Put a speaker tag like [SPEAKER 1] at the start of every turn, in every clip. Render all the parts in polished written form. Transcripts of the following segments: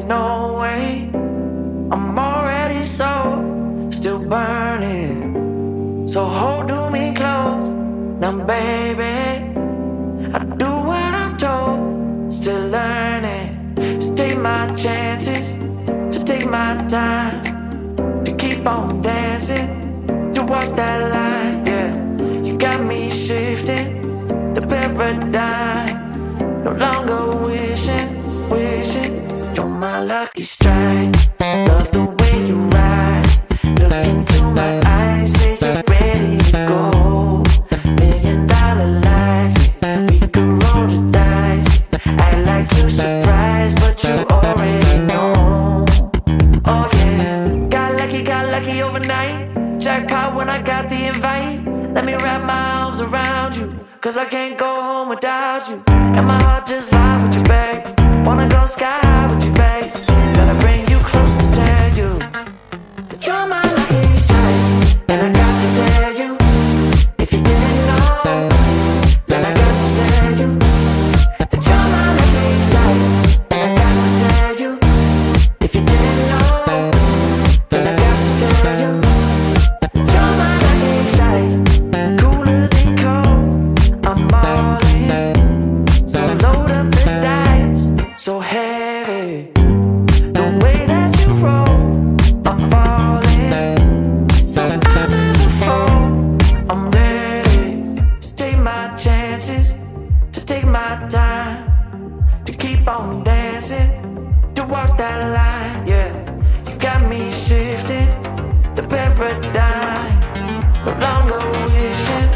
[SPEAKER 1] there's no way. I'm already still burning. So hold me close, now baby. I do what I'm told, still learning to take my chances, to take my time, to keep on dancing, to walk that line, yeah. You got me shifting the paradigm, no longer wishing. You're my lucky strike. Love the way you ride. Look into my eyes, say you're ready to go. $1,000,000 life, yeah. We could roll the dice. Act like you surprised, but you already know. Oh yeah, got lucky overnight. Jackpot when I got the invite. Let me wrap my arms around you, cause I can't go home without you. And my heart just vibe with you, babe. Wanna go sky high with you, babe. Gotta bring you close to tell you that you're my lucky strike. And I got to tell you, if you didn't know, then I got to tell you that you're my lucky strike. And I got to tell you, if you didn't know, then I got to tell you that you're my lucky strike. Cooler than cold, I'm all in. So load up the dice, so heavy. The way that you roll, I'm falling. So I never fall, I'm ready to take my chances, to take my time, to keep on dancing, to walk that line, yeah. You got me shifting the paradigm, no longer wishing.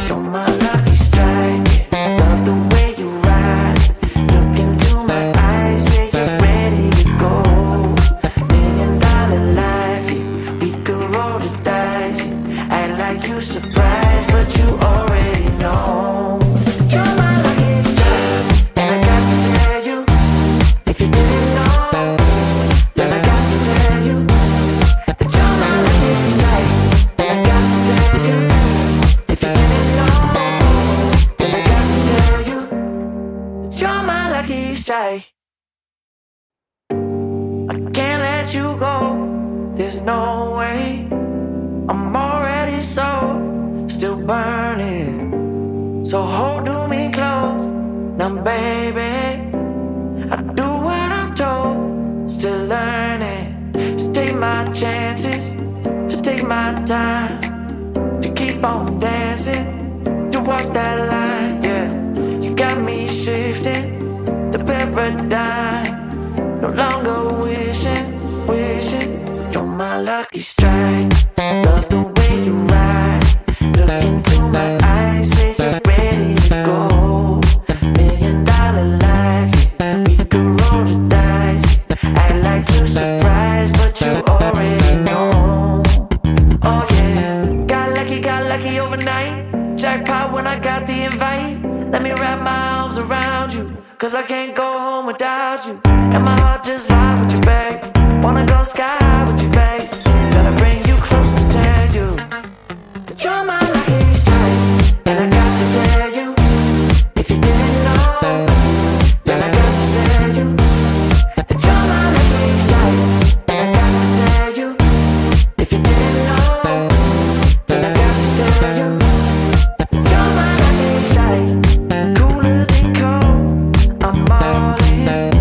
[SPEAKER 1] You're my lucky strike, yeah. Love the way you ride. Look into my eyes, say you're ready to go. $1,000,000 life, yeah. We could roll the dice, yeah. Act like you surprised, but you already know. You're my lucky strike, and I got to tell you, if you didn't know, then I got to tell you that you're my lucky strike. And I got to tell you, if you didn't know, then I got to tell you that you're my lucky strike. I can't let you go, there's no way. I'm already still burning. So hold me close, now baby. I do what I'm told, still learning to take my chances, to take my time, to keep on dancing, to walk that line, yeah. You got me shifting the paradigm, no longer wishing. You're my lucky strike. Love the way you ride. Look into my eyes, say you're ready to go. $1,000,000 life, yeah. We could roll the dice, yeah. Act like you surprised, but you already know. Oh yeah, got lucky overnight. Jackpot when I got the invite. Let me wrap my arms around you, cause I can't go home without you. And my heart just vibe with you, babe. Wanna go sky high with you, babe. Gotta bring you close to tell you that you're my lucky strike. And I got to tell you, if you didn't know, then I got to tell you that you're my lucky strike. And I got to tell you, if you didn't know, then I got to tell you that you're my lucky strike. Cooler than cold, I'm all in.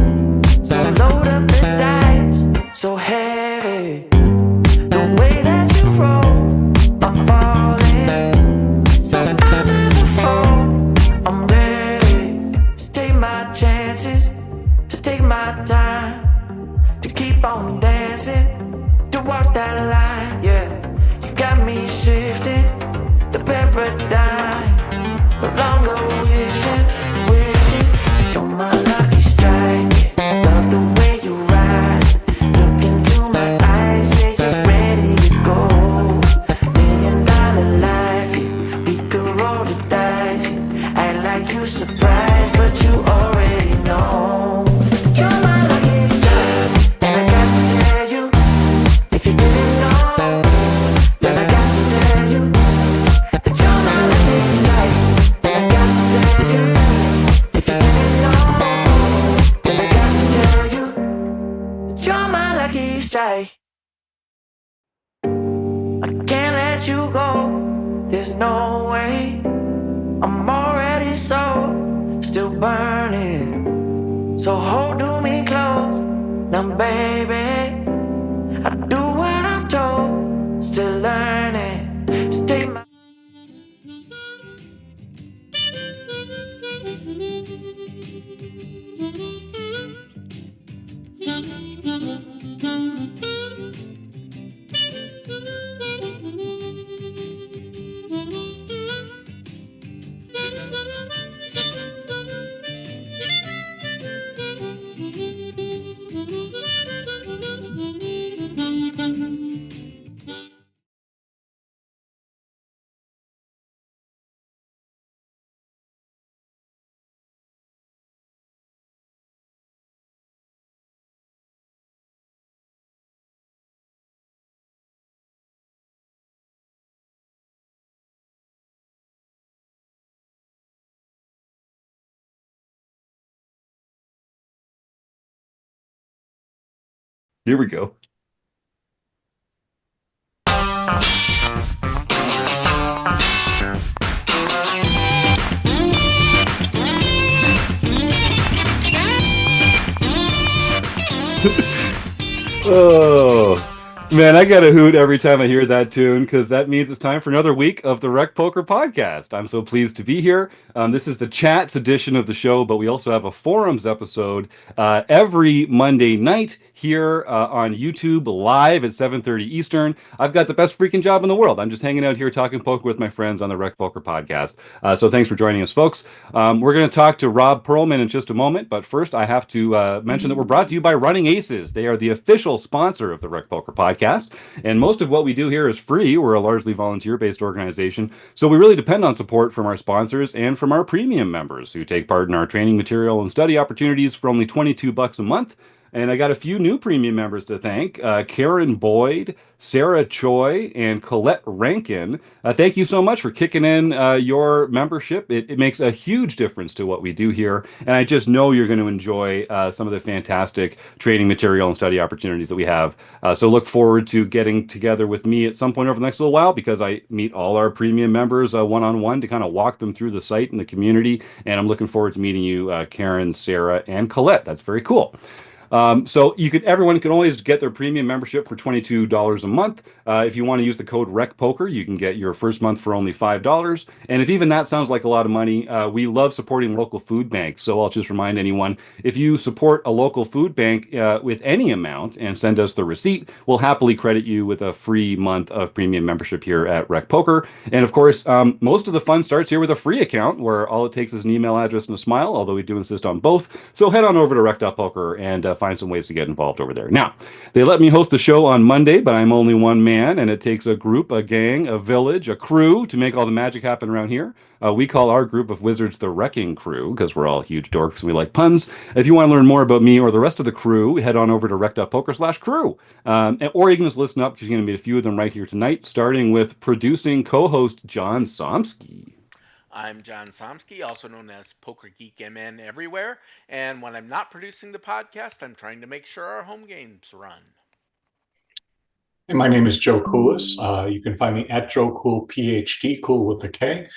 [SPEAKER 1] So load up the dice, so heavy. The way that you roll, I'm falling. So I never fall, I'm ready to take my chances, to take my time, to keep on dancing, to walk that line, yeah. You got me shifting the paradigm, no longer wishing. You're my lucky strike, yeah. Love the way you ride. Look into my eyes, say you're ready to go. $1,000,000 life, yeah. We could roll the dice, yeah. Act like you surprised, but you already know. You're my lucky strike, and I got to tell you, if you didn't know, then I got to tell you that you're my lucky strike. And I got to tell you, if you didn't know, then I got to tell you So hold me close. Now, baby, I do what I'm told. Still learning to take my.
[SPEAKER 2] Here we go. Oh, man, I got a hoot every time I hear that tune because that means it's time for another week of the Rec Poker podcast. I'm so pleased to be here. This is the chats edition of the show, but we also have a forums episode every Monday night here on YouTube live at 7:30 Eastern. I've got the best freaking job in the world. I'm just hanging out here talking poker with my friends on the Rec Poker podcast. So thanks for joining us, folks. We're going to talk to Rob Perelman in just a moment, but first I have to mention that we're brought to you by Running Aces. They are the official sponsor of the Rec Poker podcast, and most of what we do here is free. We're a largely volunteer-based organization, so we really depend on support from our sponsors and from our premium members who take part in our training material and study opportunities for only $22 a month. And I got a few new premium members to thank Karen Boyd, Sarah Choi, and Colette Rankin. Thank you so much for kicking in your membership. It makes a huge difference to what we do here. And I just know you're going to enjoy some of the fantastic training material and study opportunities that we have. So look forward to getting together with me at some point over the next little while because I meet all our premium members one-on-one to kind of walk them through the site and the community. And I'm looking forward to meeting you, Karen, Sarah, and Colette. That's very cool. So everyone can always get their premium membership for $22 a month. If you want to use the code RecPoker, you can get your first month for only $5. And if even that sounds like a lot of money, we love supporting local food banks. So I'll just remind anyone, if you support a local food bank with any amount and send us the receipt, we'll happily credit you with a free month of premium membership here at RecPoker. And of course, most of the fun starts here with a free account where all it takes is an email address and a smile, although we do insist on both. So head on over to rec.poker and find some ways to get involved over there. Now, they let me host the show on Monday, but I'm only one man, and it takes a group, a gang, a village, a crew to make all the magic happen around here. We call our group of wizards the Wrecking Crew because we're all huge dorks and we like puns. If you want to learn more about me or the rest of the crew, head on over to rec.poker/crew. Or you can just listen up because you're going to meet a few of them right here tonight, starting with producing co-host John Somsky.
[SPEAKER 3] I'm John Somsky, also known as Poker Geek MN everywhere, and when I'm not producing the podcast, I'm trying to make sure our home games run.
[SPEAKER 4] And my name is Joe Coolis. You can find me at Joe Cool PhD, cool with a K.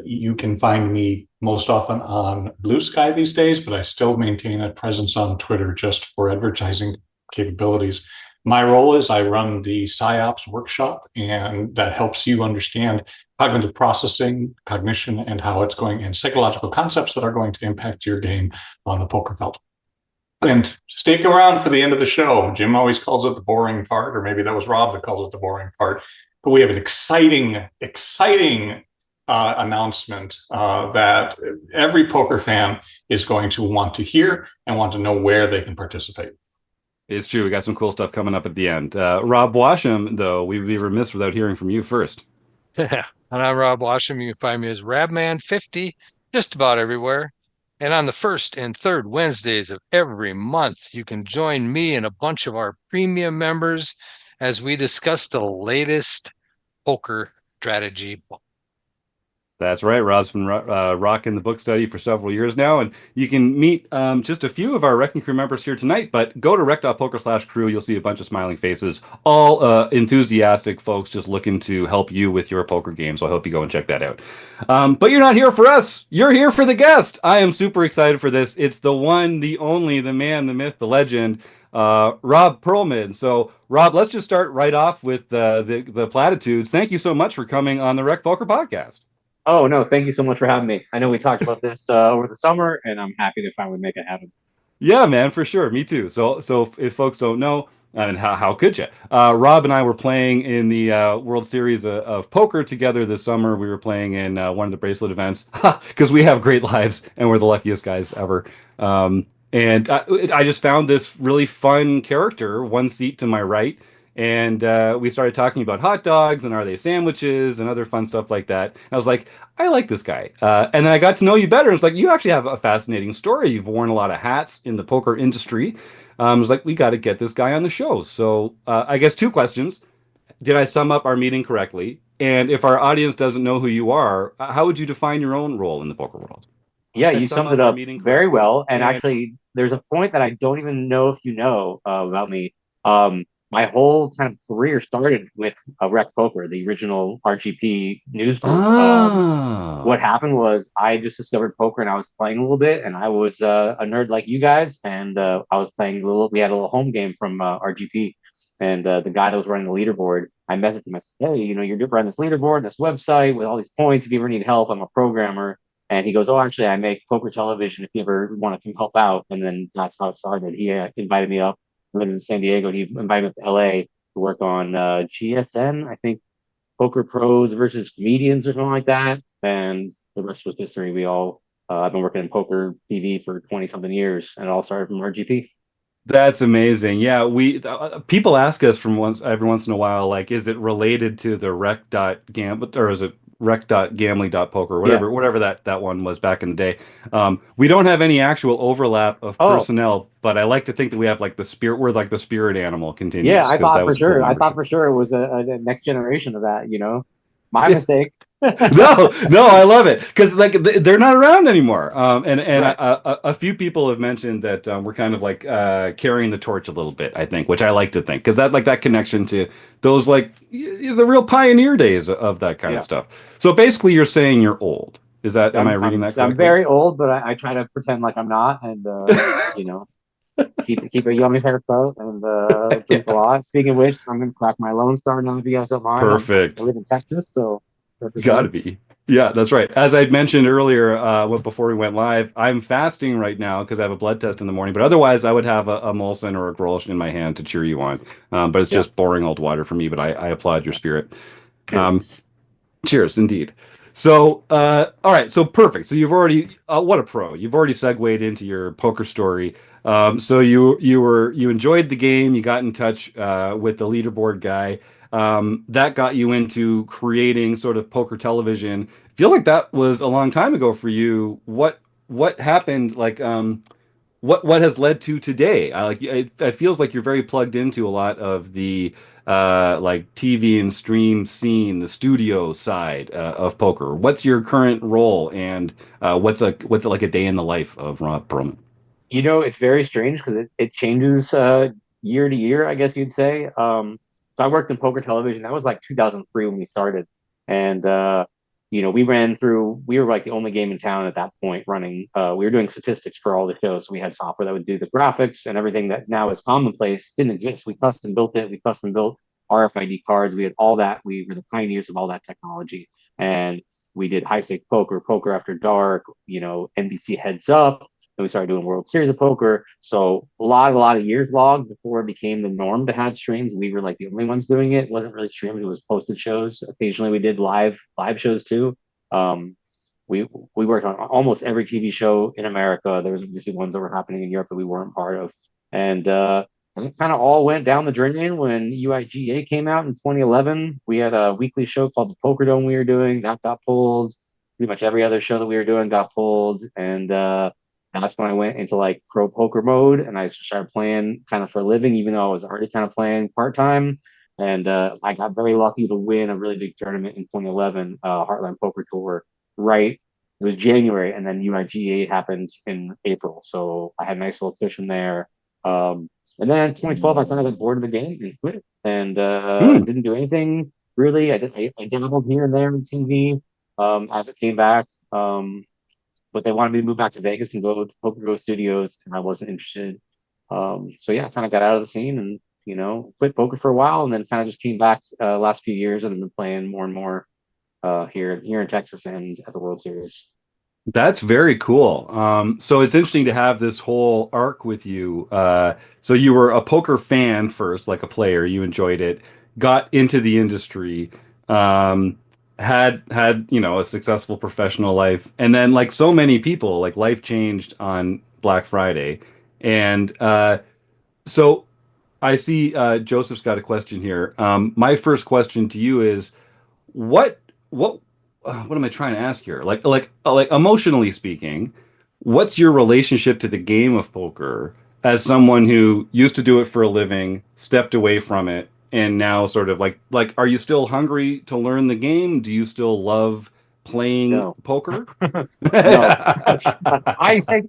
[SPEAKER 4] You can find me most often on Blue Sky these days, but I still maintain a presence on Twitter just for advertising capabilities. My role is I run the PsyOps workshop, and that helps you understand cognitive processing, cognition, and how it's going, and psychological concepts that are going to impact your game on the poker felt. And stick around for the end of the show. Jim always calls it the boring part, or maybe that was Rob that called it the boring part. But we have an exciting announcement that every poker fan is going to want to hear and want to know where they can participate.
[SPEAKER 2] It's true. We got some cool stuff coming up at the end. Rob Washam, though, we'd be remiss without hearing from you first.
[SPEAKER 5] Yeah, and I'm Rob Washam. You can find me as Rabman50 just about everywhere. And on the first and third Wednesdays of every month, you can join me and a bunch of our premium members as we discuss the latest poker strategy book.
[SPEAKER 2] That's right. Rob's been rocking the book study for several years now, and you can meet just a few of our Wrecking Crew members here tonight. But go to rec.poker/crew. You'll see a bunch of smiling faces, all enthusiastic folks just looking to help you with your poker game. So I hope you go and check that out. But you're not here for us. You're here for the guest. I am super excited for this. It's the one, the only, the man, the myth, the legend, Rob Perelman. So, Rob, let's just start right off with the platitudes. Thank you so much for coming on the Rec Poker podcast.
[SPEAKER 6] Oh, no, thank you so much for having me. I know we talked about this over the summer, and I'm happy to finally make it happen.
[SPEAKER 2] Yeah, man, for sure. Me too. So if folks don't know, I mean, how could you? Rob and I were playing in the World Series of Poker together this summer. We were playing in one of the bracelet events because we have great lives and we're the luckiest guys ever. And I just found this really fun character, one seat to my right. And we started talking about hot dogs and are they sandwiches and other fun stuff like that. And I was like, I like this guy. And then I got to know you better. It's like, you actually have a fascinating story. You've worn a lot of hats in the poker industry. I was like, we got to get this guy on the show. So I guess two questions. Did I sum up our meeting correctly? And if our audience doesn't know who you are, how would you define your own role in the poker world?
[SPEAKER 6] Yeah,
[SPEAKER 2] Did I
[SPEAKER 6] you
[SPEAKER 2] sum
[SPEAKER 6] summed it
[SPEAKER 2] our
[SPEAKER 6] up
[SPEAKER 2] meeting
[SPEAKER 6] very
[SPEAKER 2] correctly?
[SPEAKER 6] well. And
[SPEAKER 2] And
[SPEAKER 6] actually, there's a point that I don't even know if you know about me. My whole kind of career started with Rec Poker, the original RGP news group. What
[SPEAKER 2] ah,
[SPEAKER 6] happened was I just discovered poker and I was playing a little bit, and I was a nerd like you guys, and I was playing a little. We had a little home game from RGP, and the guy that was running the leaderboard, I messaged him. I said, "Hey, you know, you're running this leaderboard, this website with all these points. If you ever need help, I'm a programmer." And he goes, "Oh, actually, I make poker television. If you ever want to come help out." And then that's how it started. He invited me up. I live in San Diego. He invited me up to LA to work on GSN, I think, Poker Pros versus Comedians or something like that. And the rest was history. I've been working in poker TV for 20 something years, and it all started from RGP.
[SPEAKER 2] that's amazing. Yeah, we people ask us from once every once in a while, like, is it related to the rec.gam or is it rec.gambling.poker,
[SPEAKER 6] Yeah.
[SPEAKER 2] whatever that one was back in the day. We don't have any actual overlap of
[SPEAKER 6] Oh,
[SPEAKER 2] personnel, but I like to think that we have like we're like the spirit animal
[SPEAKER 6] yeah.
[SPEAKER 2] continues because that was a cool
[SPEAKER 6] I thought
[SPEAKER 2] membership.
[SPEAKER 6] for sure it was a next generation of that, you know? My mistake.
[SPEAKER 2] No, no, I love it because like they're not around anymore. And
[SPEAKER 6] Right.
[SPEAKER 2] a few people have mentioned that we're kind of like carrying the torch a little bit. I think, which I like to think, because that like that connection to those like the real pioneer days of that kind of
[SPEAKER 6] Yeah.
[SPEAKER 2] stuff. So basically, you're saying you're old. Is that am I reading that
[SPEAKER 6] I'm
[SPEAKER 2] correctly?
[SPEAKER 6] very old, but I try to pretend like I'm not, and you know, keep a yummy haircut and drink a
[SPEAKER 2] Yeah,
[SPEAKER 6] lot. Speaking of which, I'm gonna crack my Lone Star now if you guys don't mind. I
[SPEAKER 2] perfect.
[SPEAKER 6] live in Texas, so
[SPEAKER 2] Got to
[SPEAKER 6] represent.
[SPEAKER 2] be. Yeah, that's right. As I'd mentioned earlier, before we went live, I'm fasting right now because I have a blood test in the morning. But otherwise, I would have a Molson or a Grolsch in my hand to cheer you on. But it's
[SPEAKER 6] Yeah.
[SPEAKER 2] just boring old water for me. But I applaud your spirit.
[SPEAKER 6] Cheers.
[SPEAKER 2] Um, Cheers, indeed. So, all right, so perfect. So you've already, what a pro. You've already segued into your poker story. So you enjoyed the game. You got in touch with the leaderboard guy. That got you into creating sort of poker television. I feel like that was a long time ago for you. What happened? Like, what has led to today? I like it feels like you're very plugged into a lot of the like TV and stream scene, the studio side of poker. What's your current role and what's it like a day in the life of Rob Perlman?
[SPEAKER 6] You know, it's very strange because it changes year to year, I guess you'd say. So I worked in poker television. That was like 2003 when we started. And, you know, we were like the only game in town at that point running. We were doing statistics for all the shows. So we had software that would do the graphics and everything that now is commonplace didn't exist. We custom built it. We custom built RFID cards. We had all that. We were the pioneers of all that technology. And we did high stake poker, poker after dark, you know, NBC Heads Up. Then we started doing World Series of Poker. So a lot of years logged before it became the norm to have streams. We were like the only ones doing it. It wasn't really streamed, it was posted shows. Occasionally we did live shows too. Um, we worked on almost every TV show in America. There was obviously ones that were happening in Europe that we weren't part of. And it kind of all went down the drain when UIGA came out in 2011. We had a weekly show called the Poker Dome we were doing. That got pulled. Pretty much every other show that we were doing got pulled. And that's when I went into like pro poker mode and I started playing kind of for a living, even though I was already kind of playing part time. And I got very lucky to win a really big tournament in 2011, Heartland Poker Tour. right. It was January, and then UIGA happened in April, so I had a nice little cushion there. Um, and then 2012, I kind of got bored of the game and quit, and
[SPEAKER 2] Hmm.
[SPEAKER 6] didn't do anything really. I dabbled here and there in TV as it came back. But they wanted me to move back to Vegas and go to Poker Go Studios, and I wasn't interested. So yeah, I kind of got out of the scene and quit poker for a while, and then kind of just came back last few years and been playing more and more here in Texas and at the World Series.
[SPEAKER 2] That's very cool. So it's interesting to have this whole arc with you. So you were a poker fan first, like a player, you enjoyed it, got into the industry, um, had a successful professional life, and then like so many people, like life changed on Black Friday. And so I see Joseph's got a question here. My first question to you is what what am I trying to ask here? Like emotionally speaking, what's your relationship to the game of poker as someone who used to do it for a living, stepped away from it, and now sort of like are you still hungry to learn the game? Do you still love playing
[SPEAKER 6] No,
[SPEAKER 2] poker?
[SPEAKER 6] no. I say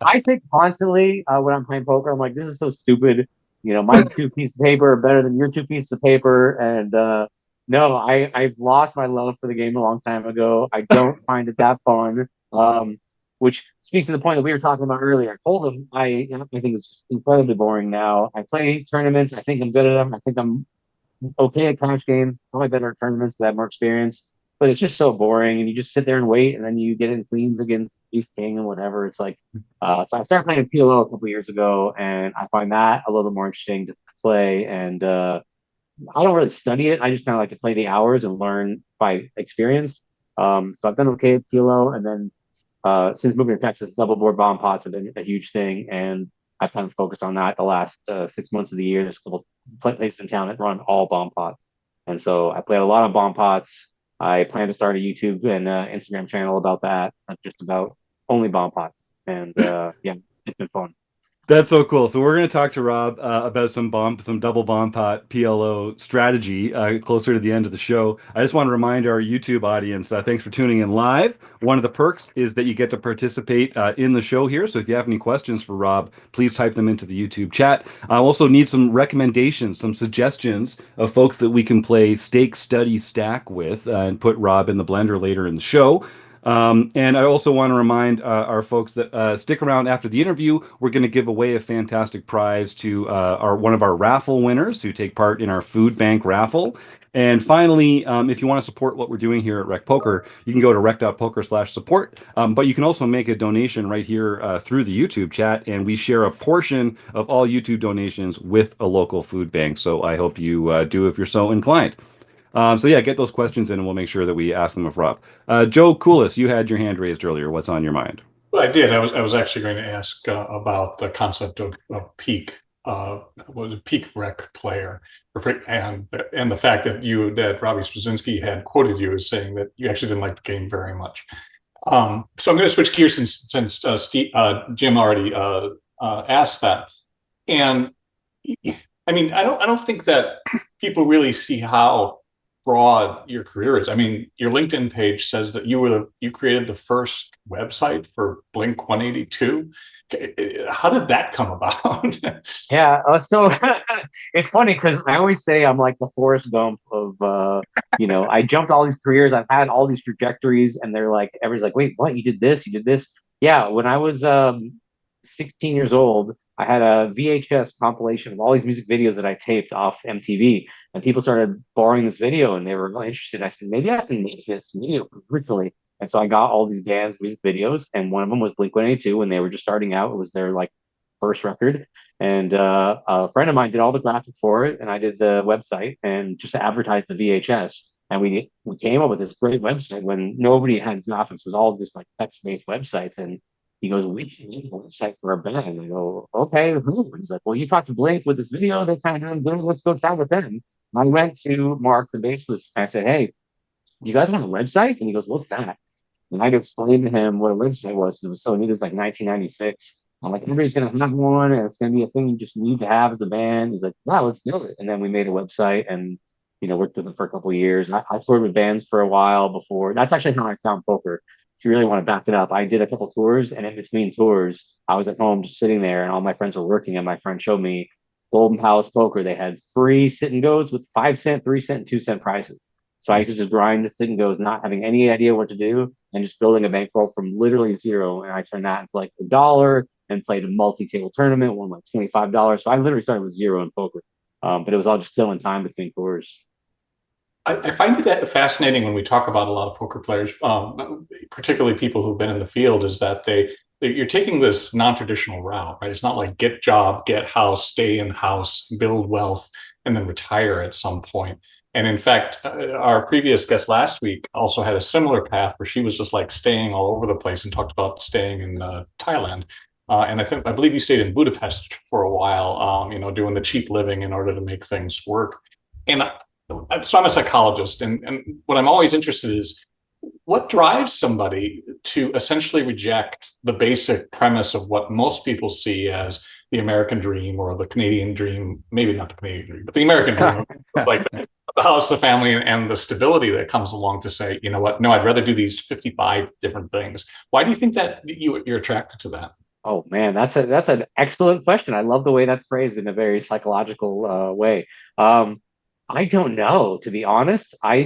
[SPEAKER 6] constantly when I'm playing poker, I'm like, this is so stupid. My two pieces of paper are better than your two pieces of paper. And no, I've lost my love for the game a long time ago. I don't find it that fun. Which speaks to the point that we were talking about earlier. Hold'em, I think it's just incredibly boring now. I play tournaments. I think I'm good at them. I think I'm okay at cash games, probably better at tournaments because I have more experience. But it's just so boring, and you just sit there and wait, and then you get in queens against East King and whatever. It's like, so I started playing PLO a couple years ago, and I find that a little bit more interesting to play. And I don't really study it. I just kind of like to play the hours and learn by experience. So I've done okay at PLO, and then since moving to Texas, double board bomb pots have been a huge thing, and I've kind of focused on that the last 6 months of the year. There's a couple places in town that run all bomb pots, and so I played a lot of bomb pots. I plan to start a YouTube and Instagram channel about that, just about only bomb pots, and yeah, it's been fun.
[SPEAKER 2] That's so cool. So we're going to talk to Rob about some double bomb pot PLO strategy closer to the end of the show. I just want to remind our YouTube audience, thanks for tuning in live. One of the perks is that you get to participate in the show here. So if you have any questions for Rob, please type them into the YouTube chat. I also need some recommendations, some suggestions of folks that we can play stake, study, stack with, and put Rob in the blender later in the show. And I also want to remind our folks that stick around after the interview. We're going to give away a fantastic prize to our one of our raffle winners who take part in our food bank raffle. And finally, if you want to support what we're doing here at RecPoker, you can go to rec.poker/support. But you can also make a donation right here through the YouTube chat, and we share a portion of all YouTube donations with a local food bank. So I hope you do if you're so inclined. So yeah, get those questions in, and we'll make sure that we ask them of Rob. Joe Coolis, you had your hand raised earlier. What's on your mind?
[SPEAKER 4] Well, I did. I was actually going to ask about the concept of peak. Was a peak rec player, and the fact that Robbie Straczynski had quoted you as saying that you actually didn't like the game very much. So I'm going to switch gears since Jim already asked that. And I mean, I don't think that people really see how broad your career is. I mean, your LinkedIn page says that you created the first website for Blink 182. How did that come about?
[SPEAKER 6] Yeah, so it's funny because I always say I'm like the Forrest Gump of I jumped all these careers, I've had all these trajectories, and they're like, everybody's like, wait, what? You did this, you did this. Yeah, when I was 16 years old, I had a VHS compilation of all these music videos that I taped off MTV, and people started borrowing this video, and they were really interested. I said, maybe I can make this video originally. And so I got all these bands' music videos, and one of them was Blink 182 when they were just starting out. It was their like first record. And a friend of mine did all the graphic for it, and I did the website and just to advertise the VHS. And we came up with this great website when nobody had graphics; it was all just like text-based websites. And he goes, "We should make a website for a band." I go, "Okay, who?" He's like, "Well, you talked to Blake with this video. They kind of doing good. Let's go chat with them." I went to Mark, the bassist. I said, "Hey, do you guys want a website?" And he goes, "What's that?" And I had to explain to him what a website was because it was so neat. It's like 1996. I'm like, everybody's gonna have one, and it's gonna be a thing you just need to have as a band. He's like, "Wow, let's do it." And then we made a website, and worked with them for a couple of years. I toured with bands for a while before. That's actually how I found poker if you really want to back it up, I did a couple tours, and in between tours, I was at home just sitting there, and all my friends were working, and my friend showed me Golden Palace Poker. They had free sit and goes with 5 cent, 3 cent, and 2 cent prices. So I used to just grind the sit and goes, not having any idea what to do, and just building a bankroll from literally zero. And I turned that into like $1 and played a multi-table tournament, won like $25. So I literally started with zero in poker. But it was all just killing time between tours.
[SPEAKER 4] I find it that fascinating when we talk about a lot of poker players, particularly people who've been in the field, is that you're taking this non-traditional route, right? It's not like get job, get house, stay in house, build wealth, and then retire at some point. And in fact, our previous guest last week also had a similar path where she was just like staying all over the place and talked about staying in Thailand. And I believe you stayed in Budapest for a while, doing the cheap living in order to make things work. And so I'm a psychologist, and what I'm always interested in is what drives somebody to essentially reject the basic premise of what most people see as the American dream or the Canadian dream, maybe not the Canadian dream, but the American dream, like the house, the family, and the stability that comes along to say, you know what, no, I'd rather do these 55 different things. Why do you think that you're attracted to that?
[SPEAKER 6] Oh man, that's an excellent question. I love the way that's phrased in a very psychological way. Um, I don't know, to be honest. I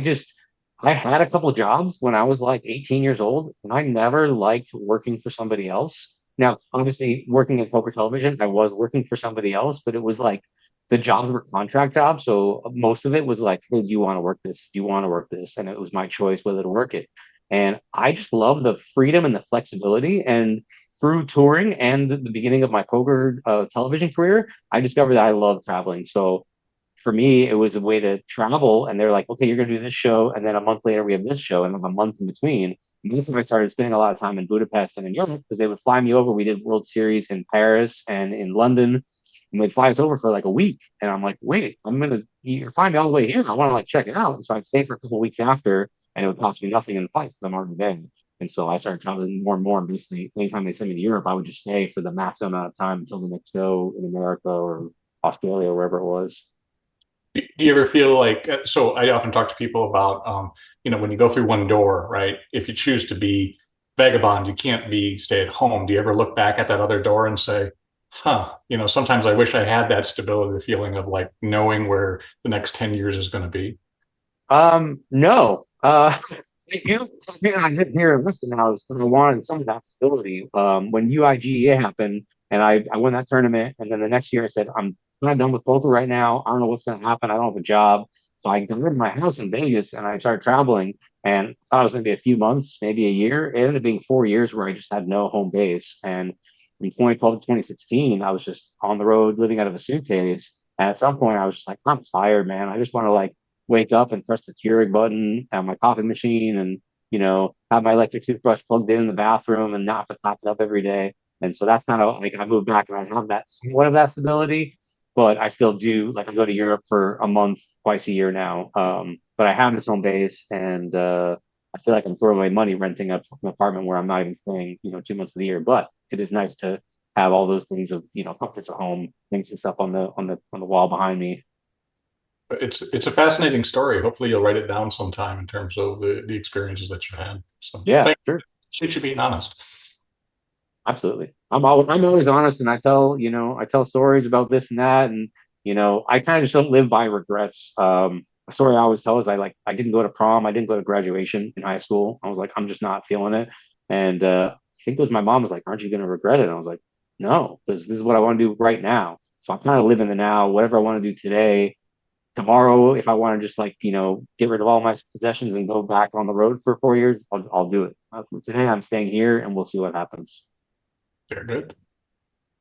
[SPEAKER 6] had a couple jobs when I was like 18 years old, and I never liked working for somebody else. Now, obviously, working in poker television, I was working for somebody else, but it was like the jobs were contract jobs. So most of it was like, hey, do you want to work this? Do you want to work this? And it was my choice whether to work it. And I just love the freedom and the flexibility. And through touring and the beginning of my poker television career, I discovered that I love traveling. So for me, it was a way to travel. And they're like, okay, you're going to do this show. And then a month later, we have this show, and like a month in between. And that's when I started spending a lot of time in Budapest and in Europe because they would fly me over. We did World Series in Paris and in London, and they'd fly us over for like a week. And I'm like, wait, you're flying me all the way here. I want to like check it out. And so I'd stay for a couple of weeks after, and it would cost me nothing in the flights because I'm already there. And so I started traveling more and more. And basically, anytime they sent me to Europe, I would just stay for the maximum amount of time until the next show in America or Australia or wherever it was.
[SPEAKER 4] Do you ever feel like, so I often talk to people about, when you go through one door, right? If you choose to be vagabond, you can't be stay at home. Do you ever look back at that other door and say, sometimes I wish I had that stability, the feeling of like knowing where the next 10 years is going to be?
[SPEAKER 6] No. I do. I live here in Winston now. I wanted some of that stability. When UIGA happened, and I won that tournament, and then the next year I said, I'm not done with poker right now. I don't know what's going to happen. I don't have a job. So I got rid of my house in Vegas and I started traveling, and I thought it was going to be a few months, maybe a year. It ended up being 4 years where I just had no home base. And in 2012 to 2016, I was just on the road living out of a suitcase. And at some point, I was just like, I'm tired, man. I just want to like wake up and press the Keurig button on my coffee machine and, have my electric toothbrush plugged in the bathroom and not have to top it up every day. And so that's kind of like I moved back and I have that somewhat of that stability, but I still do like I go to Europe for a month twice a year now. But I have this home base, and I feel like I'm throwing away money renting an apartment where I'm not even staying, 2 months of the year. But it is nice to have all those things of, comforts at home, things and stuff on the wall behind me.
[SPEAKER 4] It's a fascinating story. Hopefully you'll write it down sometime in terms of the experiences that you had. So
[SPEAKER 6] Yeah,
[SPEAKER 4] thank
[SPEAKER 6] sure.
[SPEAKER 4] you for being honest.
[SPEAKER 6] Absolutely. I'm always honest, and I tell stories about this and that, and I kind of just don't live by regrets. A story I always tell is I didn't go to prom, I didn't go to graduation in high school. I was like, I'm just not feeling it. And I think it was my mom was like, aren't you gonna regret it? And I was like, no, because this is what I want to do right now. So I kind of live in the now. Whatever I want to do today, tomorrow, if I want to just like, get rid of all my possessions and go back on the road for 4 years, I'll do it. Today I'm staying here and we'll see what happens.
[SPEAKER 4] Very good.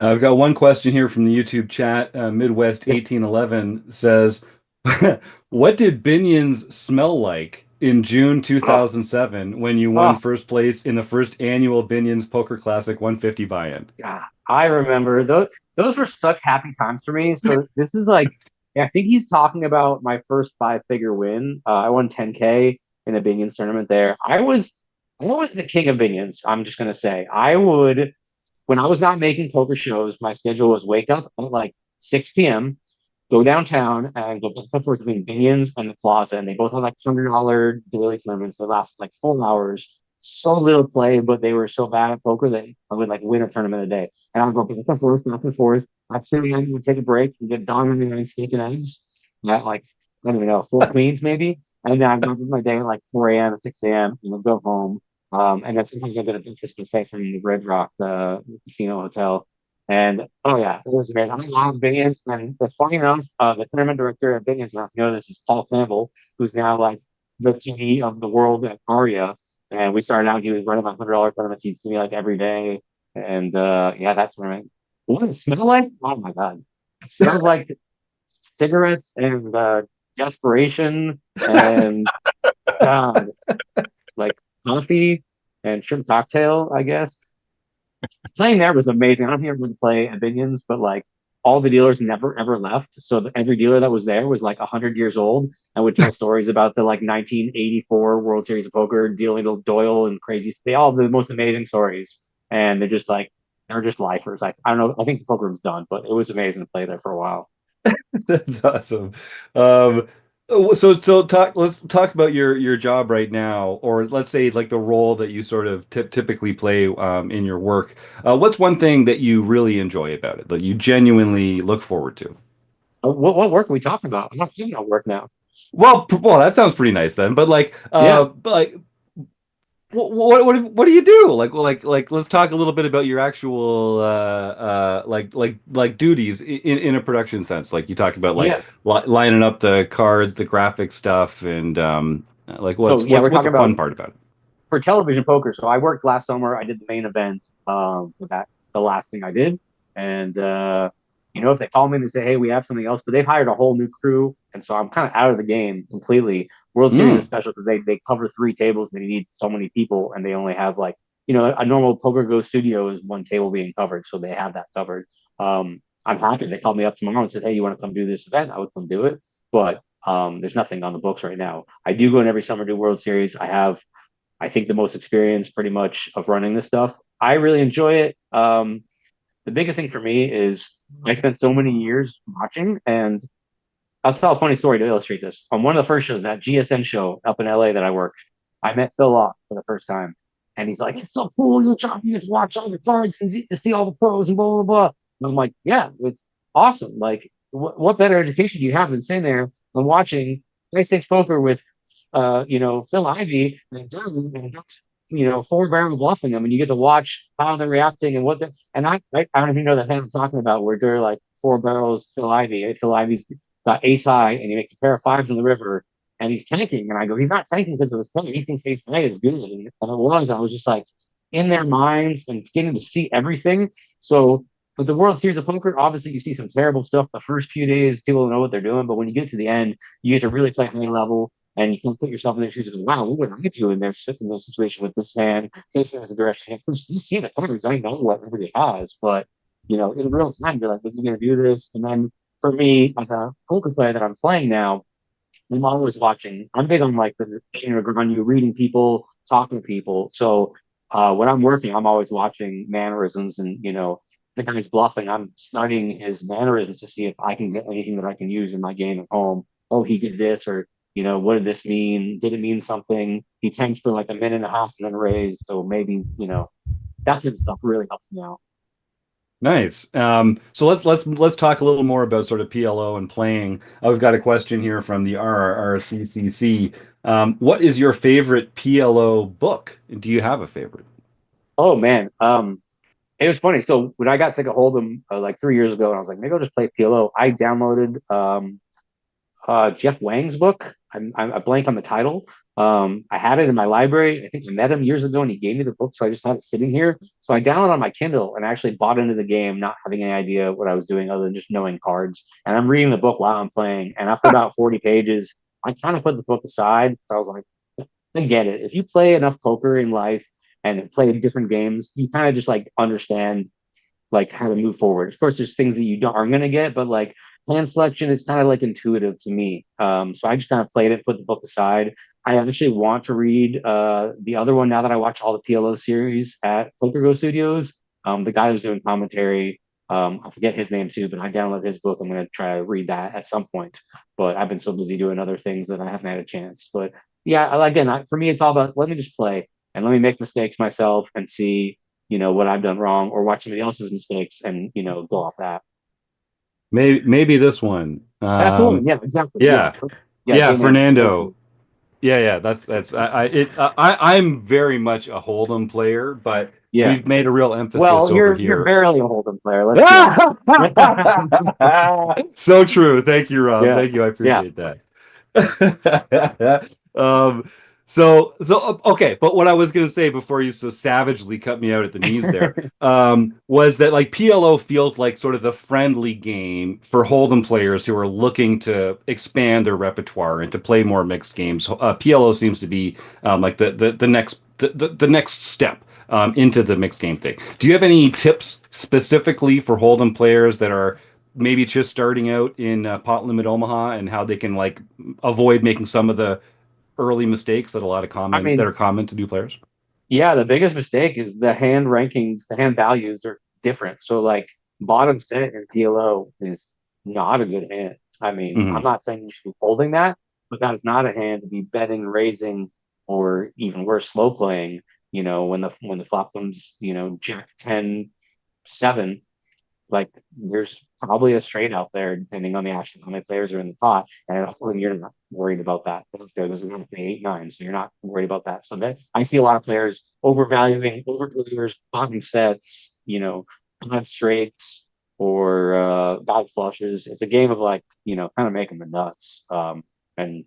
[SPEAKER 2] I've got one question here from the YouTube chat. Midwest 1811 says, "What did Binions smell like in June 2007 when you won
[SPEAKER 6] Oh,
[SPEAKER 2] first place in the first annual Binions Poker Classic 150 buy-in?"
[SPEAKER 6] God, I remember those. Those were such happy times for me. So this is like, yeah, I think he's talking about my first five-figure win. I won 10K in a Binions tournament there. I was the king of Binions. I'm just gonna say, when I was not making poker shows, my schedule was wake up at like 6 p.m., go downtown and go back and forth between Binions and the Plaza. And they both have like $100 daily tournaments. They last like 4 hours. so little play, but they were so bad at poker that I would like win a tournament a day. And I would go back and forth. At 2 a.m., would take a break and get dominated on steak and eggs. At like, I don't even know, 4 queens maybe. And then I'd go through my day at like 4 a.m. to 6 a.m. and then go home. And then sometimes I did a breakfast buffet from the Red Rock casino hotel. And oh yeah, it was amazing. I love Binions. And funny enough, the tournament director at Binions, I don't know if you know this, is Paul Campbell, who's now like the TV of the world at Aria. And we started out, he was running my $100 tournaments. He'd see me like every day. And yeah, that's where what did it smell like? Oh my God. It smelled like cigarettes and desperation and God, like coffee and shrimp cocktail, I guess. Playing there was amazing. I don't know if you ever went to play at Binions, but like all the dealers never ever left. So every dealer that was there was like 100 years old and would tell stories about the like 1984 World Series of Poker, dealing with Doyle and crazy. They all have the most amazing stories, and they're just lifers. I don't know. I think the poker room's done, but it was amazing to play there for a while.
[SPEAKER 2] That's awesome. Um, so let's talk about your job right now, or let's say like the role that you sort of typically play in your work. What's one thing that you really enjoy about it, that you genuinely look forward to?
[SPEAKER 6] What work are we talking about? I'm not doing no work now.
[SPEAKER 2] Well, that sounds pretty nice then.
[SPEAKER 6] Yeah.
[SPEAKER 2] But like, what do you do? Like, let's talk a little bit about your actual like duties in a production sense. Like you talked about like
[SPEAKER 6] Yeah.
[SPEAKER 2] lining up the cards, the graphic stuff, and like
[SPEAKER 6] So yeah, we're
[SPEAKER 2] what's
[SPEAKER 6] talking
[SPEAKER 2] the
[SPEAKER 6] about
[SPEAKER 2] fun part about it?
[SPEAKER 6] for television poker. So I worked last summer. I did the main event. For that the last thing I did, and if they call me and they say, "Hey, we have something else," but they've hired a whole new crew, and so I'm kind of out of the game completely. World Series is
[SPEAKER 2] Mm.
[SPEAKER 6] special because they cover 3 tables and they need so many people, and they only have like a normal Poker Go studio is one table being covered, so they have that covered. I'm happy they called me up tomorrow and said, "Hey, you want to come do this event?" I would come do it, but there's nothing on the books right now. I do go in every summer to World Series. I think the most experience pretty much of running this stuff. I really enjoy it. The biggest thing for me is I spent so many years watching, and I'll tell a funny story to illustrate this. On one of the first shows, that GSN show up in LA that I worked, I met Phil Law for the first time. And he's like, "It's so cool. You get to watch all the cards and to see all the pros and blah, blah, blah." And I'm like, "Yeah, it's awesome. Like, what better education do you have than sitting there and watching high stakes poker with Phil Ivey and Doug and four barrel bluffing them, and you get to watch how they're reacting and what they and I don't even know the hand I'm talking about where they're like four barrels Phil Ivey. Phil Ivey's got ace high and he makes a pair of fives in the river and he's tanking. And I go, he's not tanking because of his play. He thinks ace high is good. And I was just like in their minds and getting to see everything. So with the World Series of Poker, obviously you see some terrible stuff the first few days, people don't know what they're doing, but when you get to the end, you get to really play high level and you can put yourself in their shoes and go, wow, what would I do in their situation with this hand, facing this direction? Of course, you see the cards, I know what everybody has, but in real time, you're like, this is going to do this. And then for me, as a poker player that I'm playing now, I'm always watching. I'm big on like on you reading people, talking to people. So when I'm working, I'm always watching mannerisms and the guy's bluffing. I'm studying his mannerisms to see if I can get anything that I can use in my game at home. Oh, he did this, or what did this mean? Did it mean something? He tanked for like a minute and a half and then raised. So maybe that type of stuff really helps me out.
[SPEAKER 2] Nice. So let's talk a little more about sort of PLO and playing. We've got a question here from the RRCCC. What is your favorite PLO book? Do you have a favorite?
[SPEAKER 6] Oh man, it was funny. So when I got sick of Hold'em like 3 years ago, and I was like, maybe I'll just play PLO. I downloaded Jeff Wang's book. I blank on the title. I had it in my library. I think I met him years ago, and he gave me the book, so I just had it sitting here. So I downloaded on my Kindle and actually bought into the game, not having any idea what I was doing other than just knowing cards. And I'm reading the book while I'm playing. And after about 40 pages, I kind of put the book aside. So I was like, I get it. If you play enough poker in life and play different games, you kind of just like understand like how to move forward. Of course, there's things that you aren't going to get, but like hand selection is kind of like intuitive to me. So I just kind of played it, put the book aside. I actually want to read the other one now that I watch all the PLO series at Poker Go Studios. The guy who's doing commentary, I forget his name too, but I downloaded his book. I'm going to try to read that at some point. But I've been so busy doing other things that I haven't had a chance. But yeah, again, for me, it's all about let me just play. and let me make mistakes myself and see, what I've done wrong, or watch somebody else's mistakes and, go off that.
[SPEAKER 2] Maybe this one.
[SPEAKER 6] That's the one. Yeah, exactly. Yeah.
[SPEAKER 2] Yeah,
[SPEAKER 6] Yeah,
[SPEAKER 2] yeah,
[SPEAKER 6] J-Man.
[SPEAKER 2] Fernando. Yeah, that's I'm very much a Hold'em player, but
[SPEAKER 6] Yeah.
[SPEAKER 2] we've made a real emphasis
[SPEAKER 6] Well,
[SPEAKER 2] over
[SPEAKER 6] you're
[SPEAKER 2] here.
[SPEAKER 6] barely a Hold'em player. Let's be honest.
[SPEAKER 2] So true. Thank you, Rob.
[SPEAKER 6] Yeah.
[SPEAKER 2] Thank you. I
[SPEAKER 6] Yeah.
[SPEAKER 2] appreciate that. um, okay, but what I was gonna say before you so savagely cut me out at the knees there, was that like PLO feels like sort of the friendly game for Hold'em players who are looking to expand their repertoire and to play more mixed games. PLO seems to be like the next step into the mixed game thing. Do you have any tips specifically for Hold'em players that are maybe just starting out in pot limit Omaha and how they can like avoid making some of the early mistakes that
[SPEAKER 6] I mean,
[SPEAKER 2] are common to new players?
[SPEAKER 6] yeah, the biggest mistake is the hand rankings, the hand values are different. So like bottom set in PLO is not a good hand. I mean, I'm
[SPEAKER 2] Hmm.
[SPEAKER 6] not saying you should be holding that, but that is not a hand to be betting, raising, or even worse, slow playing, when the flop comes, Jack 10-7, like there's probably a straight out there depending on the action, how many players are in the pot, and hopefully you're not worried about that. There's going to be 8-9, so you're not worried about that. So that I see a lot of players overvaluing over players, bottom sets, bad straights or bad flushes. It's a game of like, kind of making the nuts. And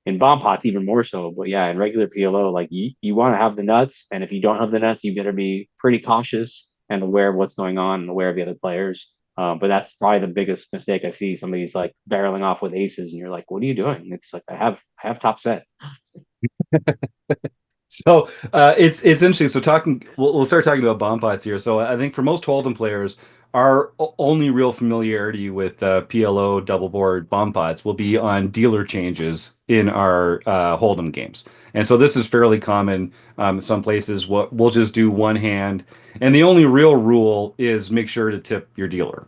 [SPEAKER 6] in bomb pots even more so. But yeah, in regular PLO, like you want to have the nuts, and if you don't have the nuts, you better be pretty cautious and aware of what's going on and aware of the other players. But that's probably the biggest mistake I see. Somebody's like barreling off with aces, and you're like, "What are you doing?" And it's like, I have top set.
[SPEAKER 2] So it's interesting. So we'll start talking about bomb pots here. So I think for most Hold'em players, our only real familiarity with PLO double board bomb pots will be on dealer changes in our Hold'em games. And so this is fairly common. Some places we'll just do one hand, and the only real rule is make sure to tip your dealer.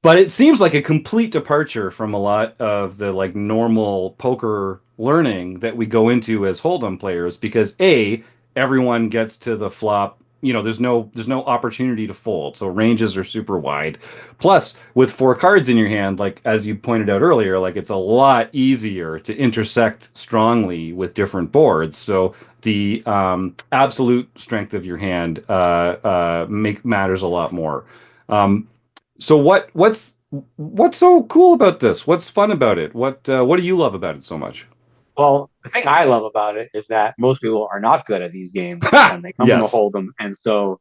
[SPEAKER 2] But it seems like a complete departure from a lot of the like normal poker learning that we go into as Hold'em players because A, everyone gets to the flop, there's no opportunity to fold. So ranges are super wide. Plus, with four cards in your hand, like as you pointed out earlier, like it's a lot easier to intersect strongly with different boards. So the absolute strength of your hand matters a lot more. Um, so what's so cool about this? What's fun about it? What do you love about it so much?
[SPEAKER 6] Well, the thing I love about it is that most people are not good at these games
[SPEAKER 2] Ha!
[SPEAKER 6] and they come from a
[SPEAKER 2] Yes.
[SPEAKER 6] hold'em, and so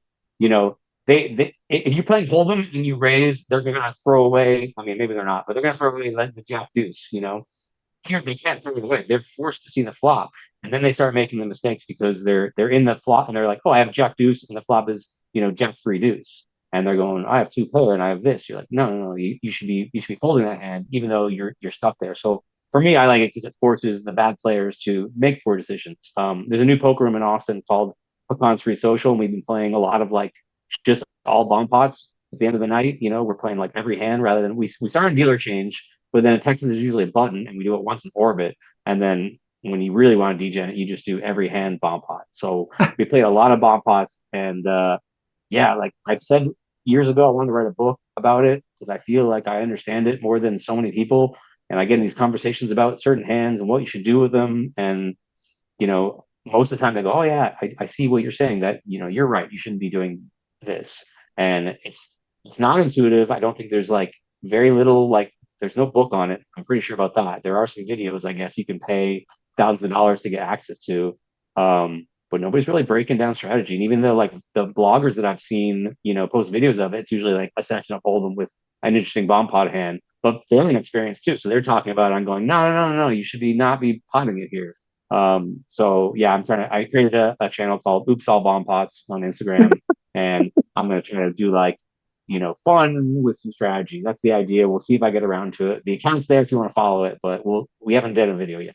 [SPEAKER 6] they if you're playing hold'em and you raise, they're gonna throw away. I mean, maybe they're not, but they're gonna throw away like the jack deuce. Here they can't throw it away. They're forced to see the flop, and then they start making the mistakes because they're in the flop and they're like, oh, I have jack deuce, and the flop is jack three deuce, and they're going, I have two pair and I have this. You're like, no, no, no, you should be folding that hand, even though you're stuck there. So for me, I like it because it forces the bad players to make poor decisions. There's a new poker room in Austin called Pecans Free Social, and we've been playing a lot of like just all bomb pots at the end of the night. We're playing like every hand rather than we start on dealer change, but then in Texas is usually a button, and we do it once in orbit, and then when you really want to degen it, you just do every hand bomb pot. So we played a lot of bomb pots, and yeah, like I've said years ago, I wanted to write a book about it because I feel like I understand it more than so many people, and I get in these conversations about certain hands and what you should do with them, and most of the time they go, oh yeah, I see what you're saying, that you're right, you shouldn't be doing this, and it's not intuitive. I don't think there's like very little, like there's no book on it. I'm pretty sure about that. There are some videos, I guess you can pay thousands of dollars to get access to, but nobody's really breaking down strategy. And even though like the bloggers that I've seen post videos of it, it's usually like a session of hold'em with an interesting bomb pot hand, but they're inexperienced too, so they're talking about it. I'm going, no, no, no, no, you should be not be potting it here. So yeah, I created a channel called Oops All Bomb Pots on Instagram, and I'm gonna try to do like, fun with some strategy. That's the idea. We'll see if I get around to it. The account's there if you want to follow it, but we haven't done a video yet.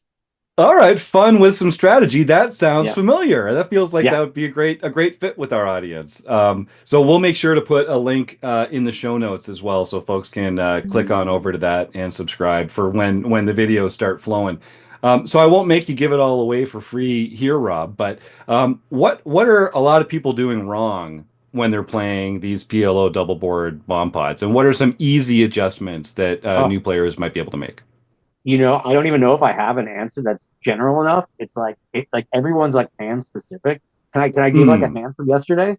[SPEAKER 2] All right, fun with some strategy. That sounds
[SPEAKER 6] Yeah.
[SPEAKER 2] familiar. That feels like
[SPEAKER 6] Yeah.
[SPEAKER 2] that would be a great fit with our audience. So we'll make sure to put a link in the show notes as well, so folks can click on over to that and subscribe for when the videos start flowing. So I won't make you give it all away for free here, Rob. But what are a lot of people doing wrong when they're playing these PLO double board bomb pots, and what are some easy adjustments that
[SPEAKER 6] Oh,
[SPEAKER 2] new players might be able to make?
[SPEAKER 6] I don't even know if I have an answer that's general enough. It's like everyone's like hand specific. Can I give like a
[SPEAKER 2] Hmm.
[SPEAKER 6] hand from yesterday?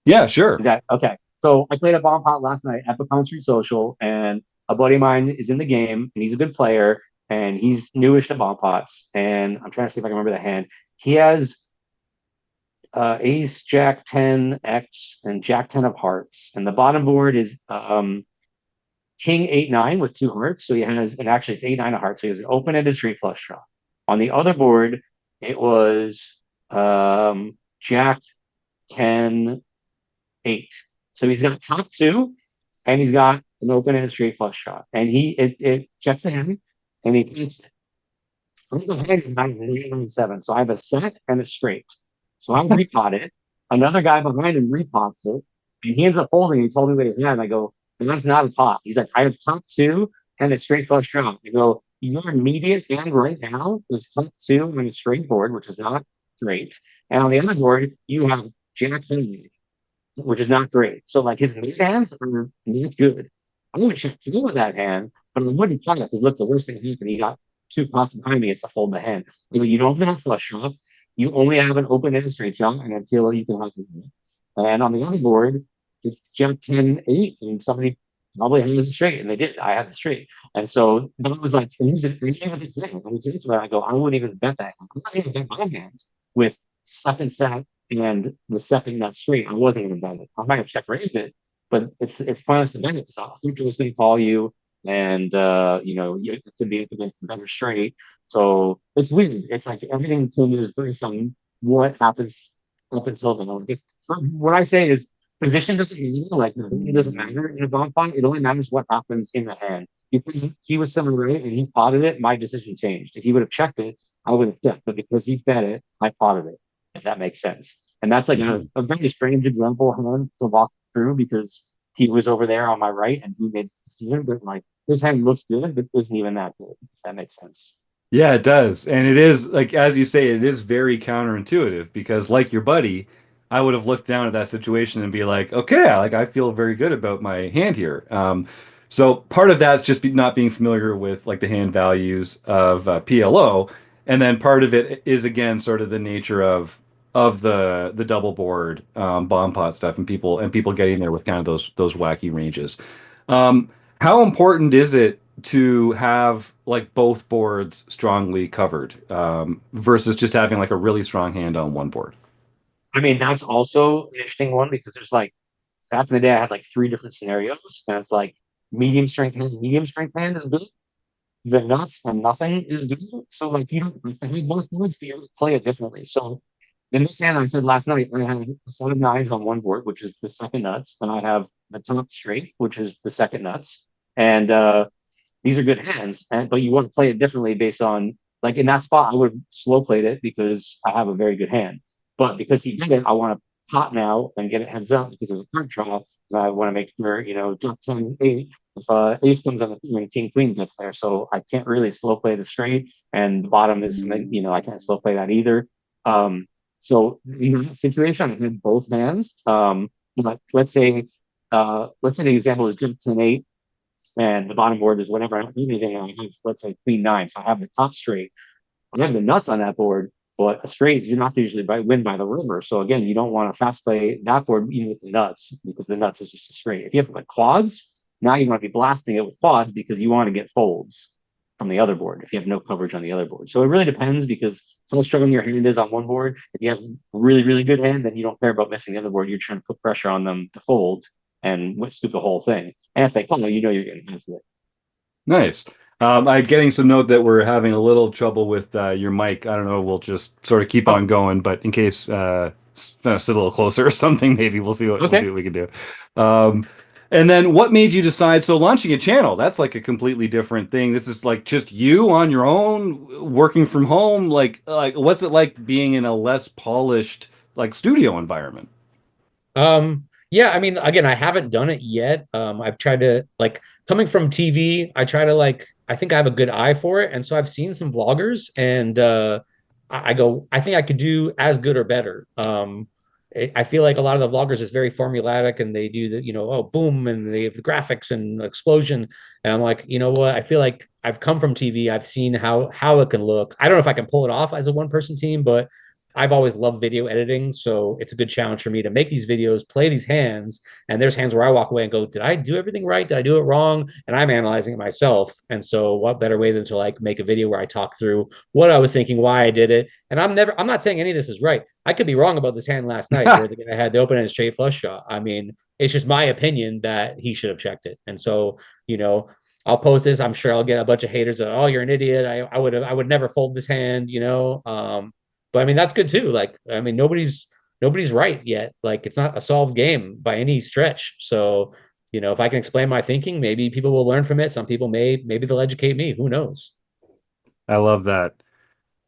[SPEAKER 2] Yeah, sure.
[SPEAKER 6] Is that okay? So I played a bomb pot last night at Pecan Street Social, and a buddy of mine is in the game, and he's a good player, and he's newish to bomb pots. And I'm trying to see if I can remember the hand. He has Ace, Jack 10, X, and Jack 10 of hearts, and the bottom board is King 8 9 with two hearts. So he has, and actually it's 8 9 of hearts. So he has an open-ended straight flush draw. On the other board, it was Jack 10 8. So he's got top two, and he's got an open and a straight flush shot. And it checks the hand, and he puts it. I'm behind 9 So I have a set and a straight. So I repot it. Another guy behind him repots it, and he ends up folding. He told me what he had. And I go, that's not a pot. He's like, I have top two and a straight flush draw. I go, your immediate hand right now is top two on a straight board, which is not great. And on the other board, you have Jack Henry, which is not great. So like his mid hands are not good. I would check through with that hand, but I wouldn't play it because look, the worst thing happened. He got two pots behind me. It's to fold the hand. You don't have a flush shot. You only have an open and a straight shot, and I feel like you can have it. And on the other board, it's Jack 10 8, and somebody probably has a straight, and they did. I had the straight. And so that was like, and he's a good thing. I go, I wouldn't even bet that. I wouldn't even bet my hand with second set and the second nut straight. I wasn't going to bet it. I might have check raised it, but it's pointless to bet it because I think was going to call you, and it could be against the better straight. So it's weird. It's like everything changes based on what happens up until then. What I say is position doesn't matter. Like the value doesn't matter in a bomb fight. It only matters what happens in the hand. Because he was semi right and he potted it, my decision changed. If he would have checked it, I would have checked. But because he bet it, I potted it. If that makes sense. And that's like a very strange example of him to walk through because he was over there on my right and he made the decision, but like his hand looks good, but isn't even that good. If that makes sense.
[SPEAKER 2] Yeah, it does. And it is, like, as you say, it is very counterintuitive because, like your buddy, I would have looked down at that situation and be like, okay, like, I feel very good about my hand here. So part of that's just not being familiar with like the hand values of PLO. And then part of it is, again, sort of the nature of the double board bomb pot stuff and people getting there with kind of those wacky ranges. Um, how important is it to have like both boards strongly covered versus just having like a really strong hand on one board?
[SPEAKER 6] I mean, that's also an interesting one because there's like back in the day I had like three different scenarios and it's like medium strength hand is good. The nuts and nothing is good. So like you don't have to have both boards, but you play it differently. So in this hand, I said last night, I have a set of nines on one board, which is the second nuts, and I have the top straight, which is the second nuts. And these are good hands, but you want to play it differently based on like in that spot, I would have slow played it because I have a very good hand. But because he did it, I want to pot now and get it heads up because there's a card draw. And I want to make sure, top 10, 8, if ace comes on the when king queen gets there. So I can't really slow play the straight, and the bottom is, I can't slow play that either. So in that situation, I had both hands. But let's say the example is Jack 10 8, and the bottom board is whatever. I don't do anything. I have, let's say, Queen 9. So I have the top straight. I have the nuts on that board, but a straight, you're not usually win by the river. So again, you don't want to fast play that board even with the nuts because the nuts is just a straight. If you have like quads, now you want to be blasting it with quads because you want to get folds from the other board if you have no coverage on the other board. So it really depends because how strong your hand is on one board. If you have a really, really good hand, then you don't care about missing the other board. You're trying to put pressure on them to fold and scoop the whole thing. And if they come, you're getting half of it.
[SPEAKER 2] Nice. I'm getting some note that we're having a little trouble with your mic. I don't know. We'll just sort of keep
[SPEAKER 6] Oh,
[SPEAKER 2] on going, but in case sit a little closer or something, maybe we'll see
[SPEAKER 6] okay.
[SPEAKER 2] what we can do. Um, and then what made you decide? So launching a channel, that's like a completely different thing. This is like just you on your own, working from home. Like what's it like being in a less polished like studio environment?
[SPEAKER 5] Um,
[SPEAKER 7] Yeah, I mean, again, I haven't done it yet. I've tried to like coming from TV, I try to like I think I have a good eye for it. And so I've seen some vloggers and I go, I think I could do as good or better. I feel like a lot of the vloggers is very formulatic and they do the, oh, boom, and they have the graphics and explosion. And I'm like, you know what? I feel like I've come from TV. I've seen how it can look. I don't know if I can pull it off as a one person team, but I've always loved video editing, so it's a good challenge for me to make these videos, play these hands, and there's hands where I walk away and go, "Did I do everything right? Did I do it wrong?" And I'm analyzing it myself. And so, what better way than to like make a video where I talk through what I was thinking, why I did it, and I'm not saying any of this is right. I could be wrong about this hand last night where the guy had the open end straight flush shot. I mean, it's just my opinion that he should have checked it. And so, I'll post this. I'm sure I'll get a bunch of haters. Oh, you're an idiot. I would never fold this hand. But I mean, that's good too. Like, I mean, nobody's right yet. Like, it's not a solved game by any stretch. So, if I can explain my thinking, maybe people will learn from it. Some people maybe they'll educate me. Who knows?
[SPEAKER 2] I love that.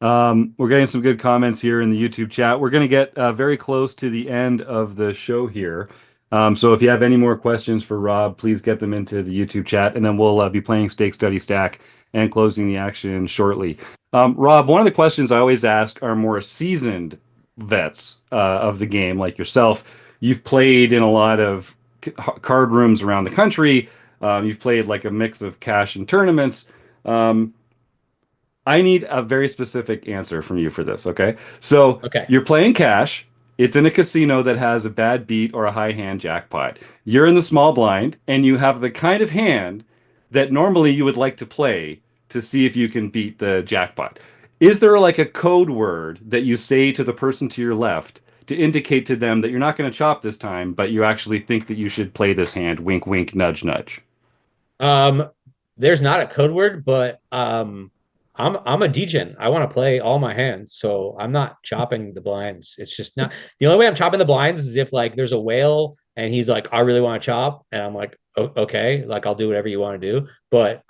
[SPEAKER 2] We're getting some good comments here in the YouTube chat. We're going to get very close to the end of the show here. So if you have any more questions for Rob, please get them into the YouTube chat, and then we'll be playing Stake Study Stack and closing the action shortly. Rob, one of the questions I always ask are more seasoned vets of the game, like yourself. You've played in a lot of card rooms around the country. You've played like a mix of cash and tournaments. I need a very specific answer from you for this, okay? So
[SPEAKER 7] Okay.
[SPEAKER 2] you're playing cash. It's in a casino that has a bad beat or a high hand jackpot. You're in the small blind, and you have the kind of hand that normally you would like to play to see if you can beat the jackpot. Is there like a code word that you say to the person to your left to indicate to them that you're not going to chop this time, but you actually think that you should play this hand? Wink, wink, nudge, nudge.
[SPEAKER 7] Um, there's not a code word, but I'm a degen. I want to play all my hands, so I'm not chopping the blinds. It's just not the only way I'm chopping the blinds is if like there's a whale and he's like, I really want to chop, and I'm like, okay, like I'll do whatever you want to do. But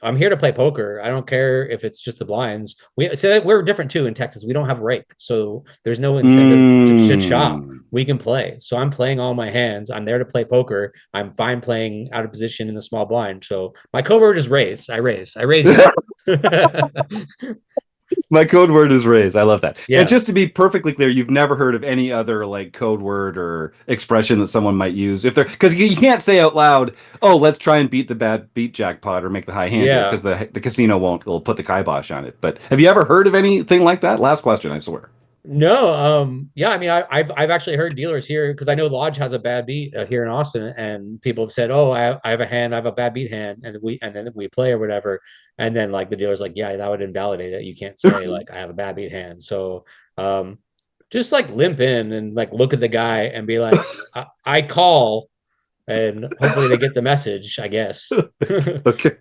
[SPEAKER 7] I'm here to play poker. I don't care if it's just the blinds. We're different too in Texas. We don't have rake, so there's no incentive to chop. We can play. So I'm playing all my hands. I'm there to play poker. I'm fine playing out of position in the small blind. So my code word is raise. I raise. I raise.
[SPEAKER 2] My code word is raise. I love that.
[SPEAKER 7] Yeah.
[SPEAKER 2] And just to be perfectly clear, you've never heard of any other like code word or expression that someone might use if they're because you can't say out loud, "Oh, let's try and beat the bad beat jackpot or make the high hand,"
[SPEAKER 7] Yeah.
[SPEAKER 2] because the casino will put the kibosh on it. But have you ever heard of anything like that? Last question, I swear.
[SPEAKER 7] No, yeah, I mean, I've actually heard dealers here because I know Lodge has a bad beat here in Austin, and people have said, "Oh, I have a hand, I have a bad beat hand," and then we play or whatever, and then like the dealer's like, "Yeah, that would invalidate it. You can't say like I have a bad beat hand." So, just like limp in and like look at the guy and be like, I call, and hopefully they get the message, I guess.
[SPEAKER 2] Okay.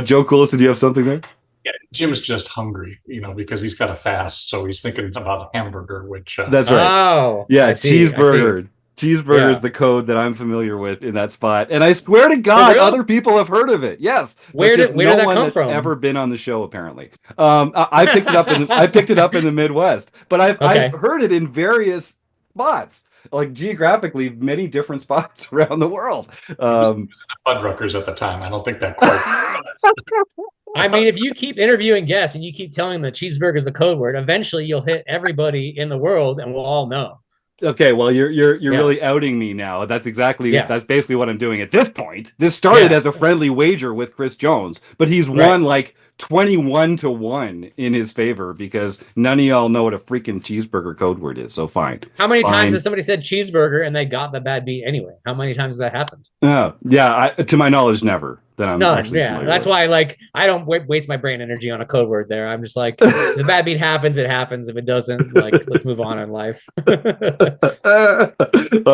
[SPEAKER 2] Joe Coolis, do you have something there?
[SPEAKER 4] Yeah, Jim's just hungry, because he's got a fast, so he's thinking about a hamburger, which
[SPEAKER 2] That's right.
[SPEAKER 7] Oh,
[SPEAKER 2] Yeah,
[SPEAKER 7] I see.
[SPEAKER 2] cheeseburger. Cheeseburger
[SPEAKER 7] Yeah.
[SPEAKER 2] is the code that I'm familiar with in that spot. And I swear to God,
[SPEAKER 7] real?
[SPEAKER 2] other people have heard of it. Yes.
[SPEAKER 7] Where
[SPEAKER 2] but
[SPEAKER 7] did
[SPEAKER 2] just
[SPEAKER 7] where
[SPEAKER 2] no
[SPEAKER 7] did that
[SPEAKER 2] one
[SPEAKER 7] come
[SPEAKER 2] that's
[SPEAKER 7] from?
[SPEAKER 2] ever been on the show, apparently. I picked it up in the Midwest, but I've
[SPEAKER 7] Okay.
[SPEAKER 2] heard it in various spots, like geographically, many different spots around the world.
[SPEAKER 4] Fuddruckers at the time. I don't think that quite.
[SPEAKER 7] I mean, if you keep interviewing guests and you keep telling them that cheeseburger is the code word, eventually you'll hit everybody in the world and we'll all know.
[SPEAKER 2] Okay, well, you're
[SPEAKER 7] Yeah.
[SPEAKER 2] really outing me now. That's
[SPEAKER 7] Yeah.
[SPEAKER 2] basically what I'm doing at this point. This started
[SPEAKER 7] Yeah.
[SPEAKER 2] as a friendly wager with Chris Jones, but he's
[SPEAKER 7] Right.
[SPEAKER 2] won like 21-1 in his favor because none of y'all know what a freaking cheeseburger code word is. So fine.
[SPEAKER 7] How many times
[SPEAKER 2] Fine.
[SPEAKER 7] has somebody said cheeseburger and they got the bad beat anyway? How many times has that happened?
[SPEAKER 2] Yeah, to my knowledge, never. That I'm
[SPEAKER 7] None.
[SPEAKER 2] actually
[SPEAKER 7] Yeah,
[SPEAKER 2] familiar
[SPEAKER 7] that's
[SPEAKER 2] with.
[SPEAKER 7] why like I don't waste my brain energy on a code word there. I'm just like, the bad beat happens, it happens. If it doesn't, like, let's move on in life.
[SPEAKER 2] All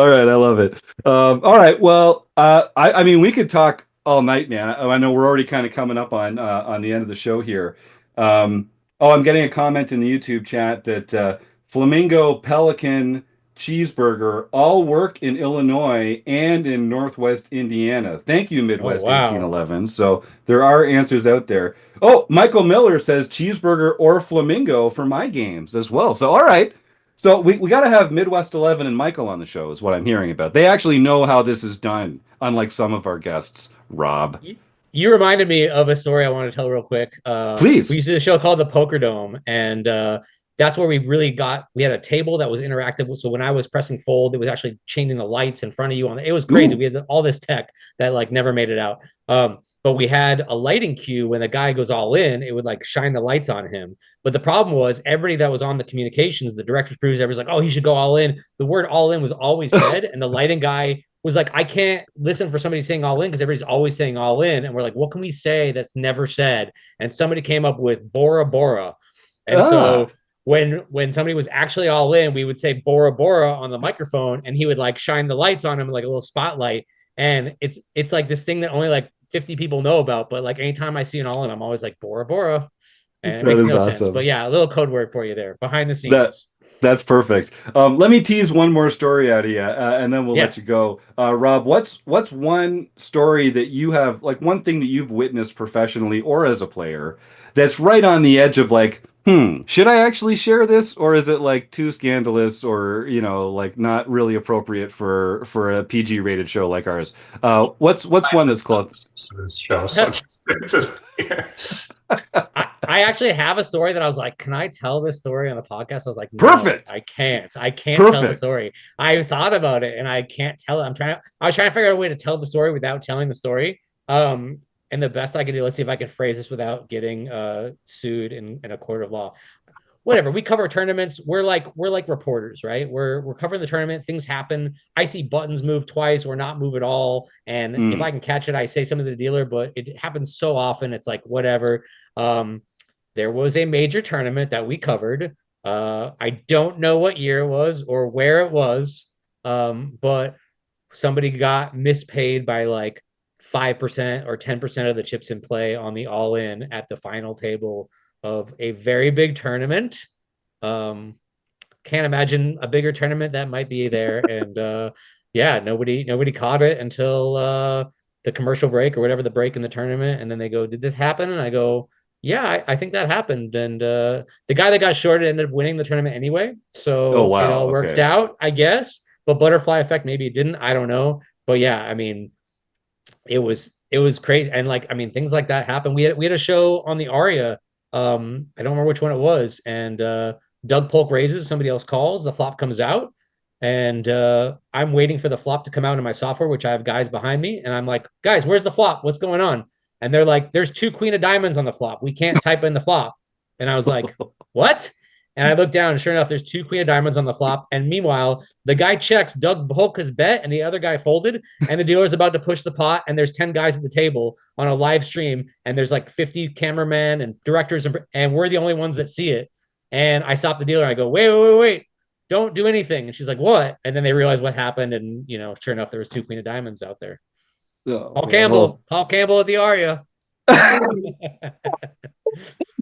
[SPEAKER 2] right, I love it. All right, well, I mean, we could talk all night, man. I know we're already kind of coming up on the end of the show here. I'm getting a comment in the YouTube chat that Flamingo, Pelican, Cheeseburger all work in Illinois and in Northwest Indiana. Thank you, Midwest
[SPEAKER 7] Oh, wow.
[SPEAKER 2] 1811. So there are answers out there. Oh, Michael Miller says Cheeseburger or Flamingo for my games as well. So all right. So we got to have Midwest 11 and Michael on the show, is what I'm hearing about. They actually know how this is done, unlike some of our guests, Rob.
[SPEAKER 7] You reminded me of a story I want to tell real quick. We
[SPEAKER 2] Please.
[SPEAKER 7] used to do a show called the Poker Dome, and that's where we really got. We had a table that was interactive. So when I was pressing fold, it was actually changing the lights in front of you. It was crazy.
[SPEAKER 2] Ooh.
[SPEAKER 7] We had all this tech that like never made it out. But we had a lighting cue when the guy goes all in, it would like shine the lights on him. But the problem was everybody that was on the communications, the directors, producers, everybody's like, "Oh, he should go all in." The word "all in" was always said, and the lighting guy was like, I can't listen for somebody saying all in because everybody's always saying all in. And we're like, what can we say that's never said? And somebody came up with Bora Bora. And
[SPEAKER 2] Ah.
[SPEAKER 7] so when somebody was actually all in, we would say Bora Bora on the microphone, and he would like shine the lights on him like a little spotlight. And it's like this thing that only like 50 people know about. But like anytime I see an all in, I'm always like Bora Bora. And it
[SPEAKER 2] That
[SPEAKER 7] makes
[SPEAKER 2] is
[SPEAKER 7] no sense. But
[SPEAKER 2] awesome.
[SPEAKER 7] yeah, a little code word for you there behind the
[SPEAKER 2] That
[SPEAKER 7] scenes.
[SPEAKER 2] that's perfect. Let me tease one more story out of you, and then we'll
[SPEAKER 7] Yeah.
[SPEAKER 2] let you go. Rob, what's one story that you have, like one thing that you've witnessed professionally or as a player, that's right on the edge of like, should I actually share this, or is it like too scandalous, or like not really appropriate for a PG rated show like ours? What's one that's close?
[SPEAKER 4] To this show, so just yeah.
[SPEAKER 7] I actually have a story that I was like, can I tell this story on the podcast? I was like, no,
[SPEAKER 2] Perfect,
[SPEAKER 7] I can't. I can't tell the
[SPEAKER 2] perfect.
[SPEAKER 7] story. I thought about it and I can't tell it. I was trying to figure out a way to tell the story without telling the story. And the best I can do, let's see if I can phrase this without getting sued in a court of law. Whatever, we cover tournaments. We're like reporters, right? We're covering the tournament. Things happen. I see buttons move twice or not move at all, and if
[SPEAKER 2] Mm,
[SPEAKER 7] I can catch it, I say something to the dealer. But it happens so often, it's like whatever. um there was a major tournament that we covered. I don't know what year it was or where it was, but somebody got mispaid by like 5% or 10% of the chips in play on the all in at the final table of a very big tournament. Um, can't imagine a bigger tournament that might be there. And yeah, nobody caught it until the commercial break or whatever the break in the tournament. And then they go, "Did this happen?" And I go, "Yeah, I think that happened." And the guy that got shorted ended up winning the tournament anyway.
[SPEAKER 2] oh
[SPEAKER 7] So it
[SPEAKER 2] wow,
[SPEAKER 7] all worked
[SPEAKER 2] okay.
[SPEAKER 7] out, I guess. But butterfly effect, maybe it didn't. I don't know. But yeah, I mean, it was great. And like, I mean, things like that happen. We had a show on the Aria. I don't remember which one it was. And Doug Polk raises, somebody else calls, the flop comes out, and I'm waiting for the flop to come out in my software, which I have guys behind me, and I'm like, guys, where's the flop? What's going on? And they're like, there's two queen of diamonds on the flop. We can't type in the flop. And I was like, what? And I looked down, and sure enough, there's two queen of diamonds on the flop. And meanwhile, the guy checks Doug Polka's bet, and the other guy folded, and the dealer's about to push the pot, and there's 10 guys at the table on a live stream, and there's like 50 cameramen and directors, and we're the only ones that see it. And I stopped the dealer. I go, wait, don't do anything. And she's like, what? And then they realized what happened, and sure enough, there was two queen of diamonds out there.
[SPEAKER 2] Oh
[SPEAKER 7] Paul
[SPEAKER 2] man,
[SPEAKER 7] Campbell,
[SPEAKER 2] well.
[SPEAKER 7] Paul Campbell at the Aria.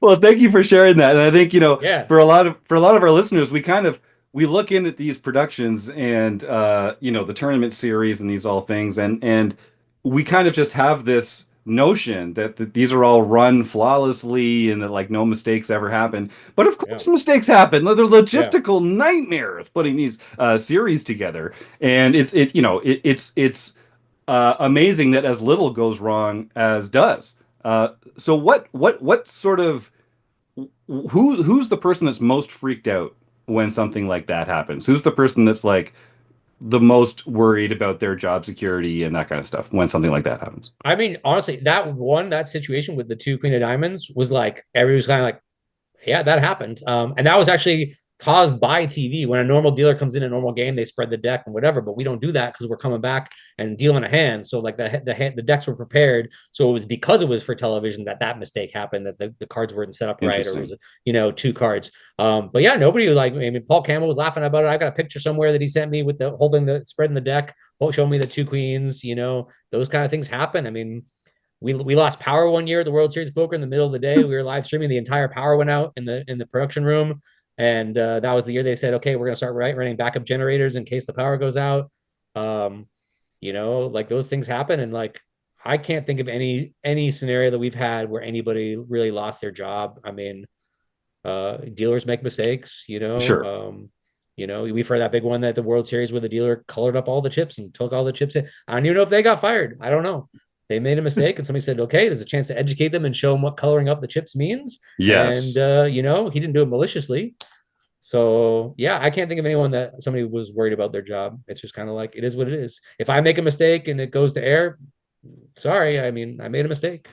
[SPEAKER 2] Well, thank you for sharing that. And I think,
[SPEAKER 7] Yeah,
[SPEAKER 2] for a lot of our listeners, we look in at these productions and the tournament series and these all things, and we kind of just have this notion that these are all run flawlessly and that like no mistakes ever happen. But of
[SPEAKER 7] yeah,
[SPEAKER 2] course mistakes happen. They're
[SPEAKER 7] yeah.
[SPEAKER 2] logistical nightmares putting these series together. And it's amazing that as little goes wrong as does. So what sort of who's the person that's most freaked out when something like that happens? Who's the person that's like the most worried about their job security and that kind of stuff when something like that happens?
[SPEAKER 7] I mean, honestly, that situation with the two queen of diamonds was like everybody was kind of like, yeah, that happened. And that was actually caused by TV. When a normal dealer comes in a normal game, they spread the deck and whatever, but we don't do that because we're coming back and dealing a hand. So like the decks were prepared. So it was because it was for television that mistake happened, that the cards weren't set up right, or it
[SPEAKER 2] Interesting.
[SPEAKER 7] was two cards. But yeah, nobody was like, I mean, Paul Campbell was laughing about it. I got a picture somewhere that he sent me with the holding the spreading the deck, showing me the two queens. Those kind of things happen. I mean, we lost power one year at the World Series of Poker in the middle of the day. We were live streaming. The entire power went out in the production room, and that was the year they said, "Okay, we're going to start running backup generators in case the power goes out." Um, like those things happen, and like I can't think of any scenario that we've had where anybody really lost their job. I mean, dealers make mistakes,
[SPEAKER 2] Sure.
[SPEAKER 7] We've heard that big one that the World Series where the dealer colored up all the chips and took all the chips in. I don't even know if they got fired. I don't know. They made a mistake and somebody said, okay, there's a chance to educate them and show them what coloring up the chips means. And,
[SPEAKER 2] Yes.
[SPEAKER 7] he didn't do it maliciously. So yeah, I can't think of anyone that somebody was worried about their job. It's just kind of like, it is what it is. If I make a mistake and it goes to air, sorry. I mean, I made a mistake.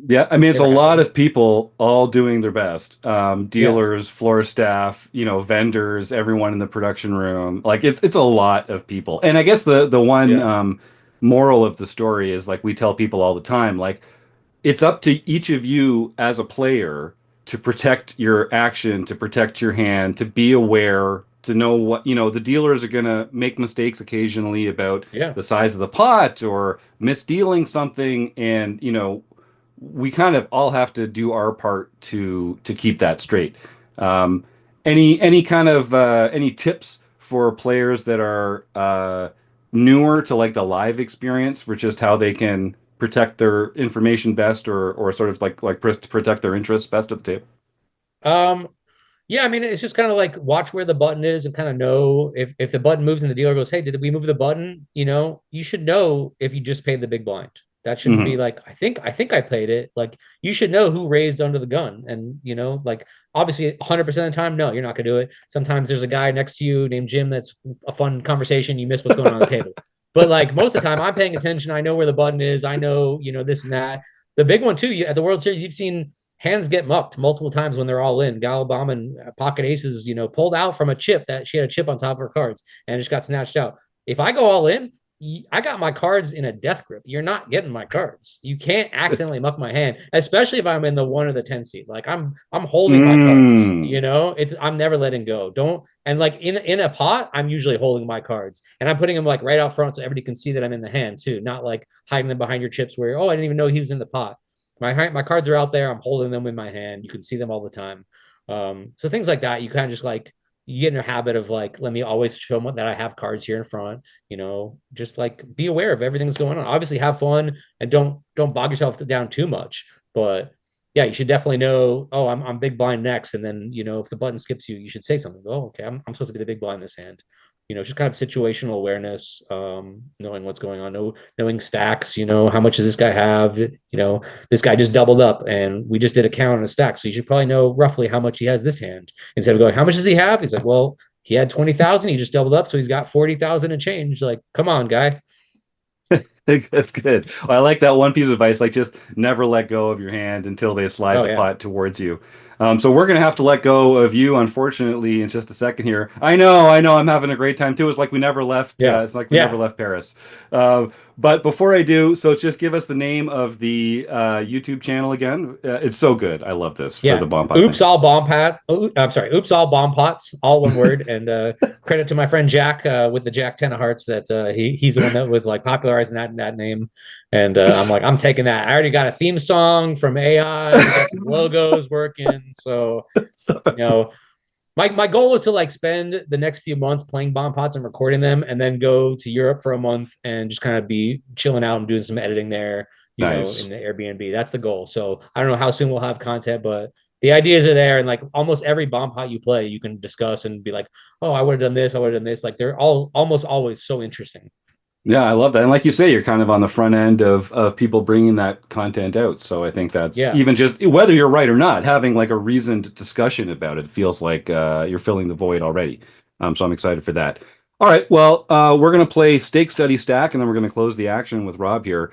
[SPEAKER 2] Yeah, I mean, it's a
[SPEAKER 7] Never
[SPEAKER 2] lot
[SPEAKER 7] happened.
[SPEAKER 2] of people all doing their best.
[SPEAKER 7] Yeah.
[SPEAKER 2] Dealers, floor staff, vendors, everyone in the production room. Like it's a lot of people. And I guess the one
[SPEAKER 7] Yeah.
[SPEAKER 2] moral of the story is like we tell people all the time, like it's up to each of you as a player to protect your action, to protect your hand, to be aware, to know what, the dealers are going to make mistakes occasionally about
[SPEAKER 7] Yeah.
[SPEAKER 2] the size of the pot or misdealing something. And, we kind of all have to do our part to keep that straight. Um, any kind of any tips for players that are newer to like the live experience for just how they can protect their information best or sort of like protect their interests best at the table?
[SPEAKER 7] Um, Yeah, I mean, it's just kind of like watch where the button is and kind of know if the button moves and the dealer goes, "Hey, did we move the button?" You should know if you just paid the big blind. That shouldn't be
[SPEAKER 2] Hmm.
[SPEAKER 7] like, I think I paid it. Like you should know who raised under the gun. And like obviously 100% of the time, no, you're not gonna do it. Sometimes there's a guy next to you named Jim that's a fun conversation, you miss what's going on the table. But like most of the time, I'm paying attention. I know where the button is. I know, this and that. The big one too, at the World Series, you've seen hands get mucked multiple times when they're all in. Galabama and Pocket Aces, pulled out from a chip that she had a chip on top of her cards and it just got snatched out. If I go all in, I got my cards in a death grip. You're not getting my cards. You can't accidentally muck my hand, especially if I'm in the 1 or the 10 seat. Like I'm holding my cards.
[SPEAKER 2] Mm.
[SPEAKER 7] I'm never letting go. Don't and like in a pot, I'm usually holding my cards and I'm putting them like right out front so everybody can see that I'm in the hand too, not like hiding them behind your chips where I didn't even know he was in the pot. My cards are out there. I'm holding them in my hand. You can see them all the time. So things like that, you kind of just like you get in a habit of like, let me always show them that I have cards here in front. Just like be aware of everything that's going on. Obviously, have fun and don't bog yourself down too much. But yeah, you should definitely know. Oh, I'm big blind next, and then if the button skips you, you should say something. Oh, okay, I'm supposed to be the big blind in this hand. Just kind of situational awareness, knowing what's going on, knowing stacks, how much does this guy have? This guy just doubled up and we just did a count on a stack. So you should probably know roughly how much he has this hand. Instead of going, how much does he have? He's like, well, he had 20,000. He just doubled up. So he's got 40,000 and change. Like, come on, guy.
[SPEAKER 2] That's good. Well, I like that one piece of advice, like just never let go of your hand until they slide
[SPEAKER 7] Oh,
[SPEAKER 2] the
[SPEAKER 7] yeah.
[SPEAKER 2] pot towards you. So we're gonna have to let go of you, unfortunately, in just a second here. I know, I'm having a great time too. It's like we never left.
[SPEAKER 7] Yeah.
[SPEAKER 2] It's like we never
[SPEAKER 7] Yeah.
[SPEAKER 2] left Paris. Uh, but before I do, so just give us the name of the YouTube channel again. It's so good. I love this for the
[SPEAKER 7] Yeah.
[SPEAKER 2] bomb pot thing.
[SPEAKER 7] Oops, all bomb path. I'm sorry. Oops, all bomb pots. All one word. And credit to my friend Jack with the Jack Ten of Hearts that he's the one that was like popularizing that name. And I'm like, I'm taking that. I already got a theme song from AI. We got some logos working. So you know, my goal was to like spend the next few months playing bomb pots and recording them, and then go to Europe for a month and just kind of be chilling out and doing some editing there, in
[SPEAKER 2] Nice.
[SPEAKER 7] the Airbnb. That's the goal. So I don't know how soon we'll have content, but the ideas are there. And like almost every bomb pot you play, you can discuss and be like, oh, I would have done this, I would have done this. Like they're all almost always so interesting.
[SPEAKER 2] Yeah, I love that. And like you say, you're kind of on the front end of people bringing that content out. So I think that's
[SPEAKER 7] Yeah.
[SPEAKER 2] even just whether you're right or not, having like a reasoned discussion about it feels like you're filling the void already. So I'm excited for that. All right, well, we're going to play Stake Study Stack, and then we're going to close the action with Rob here.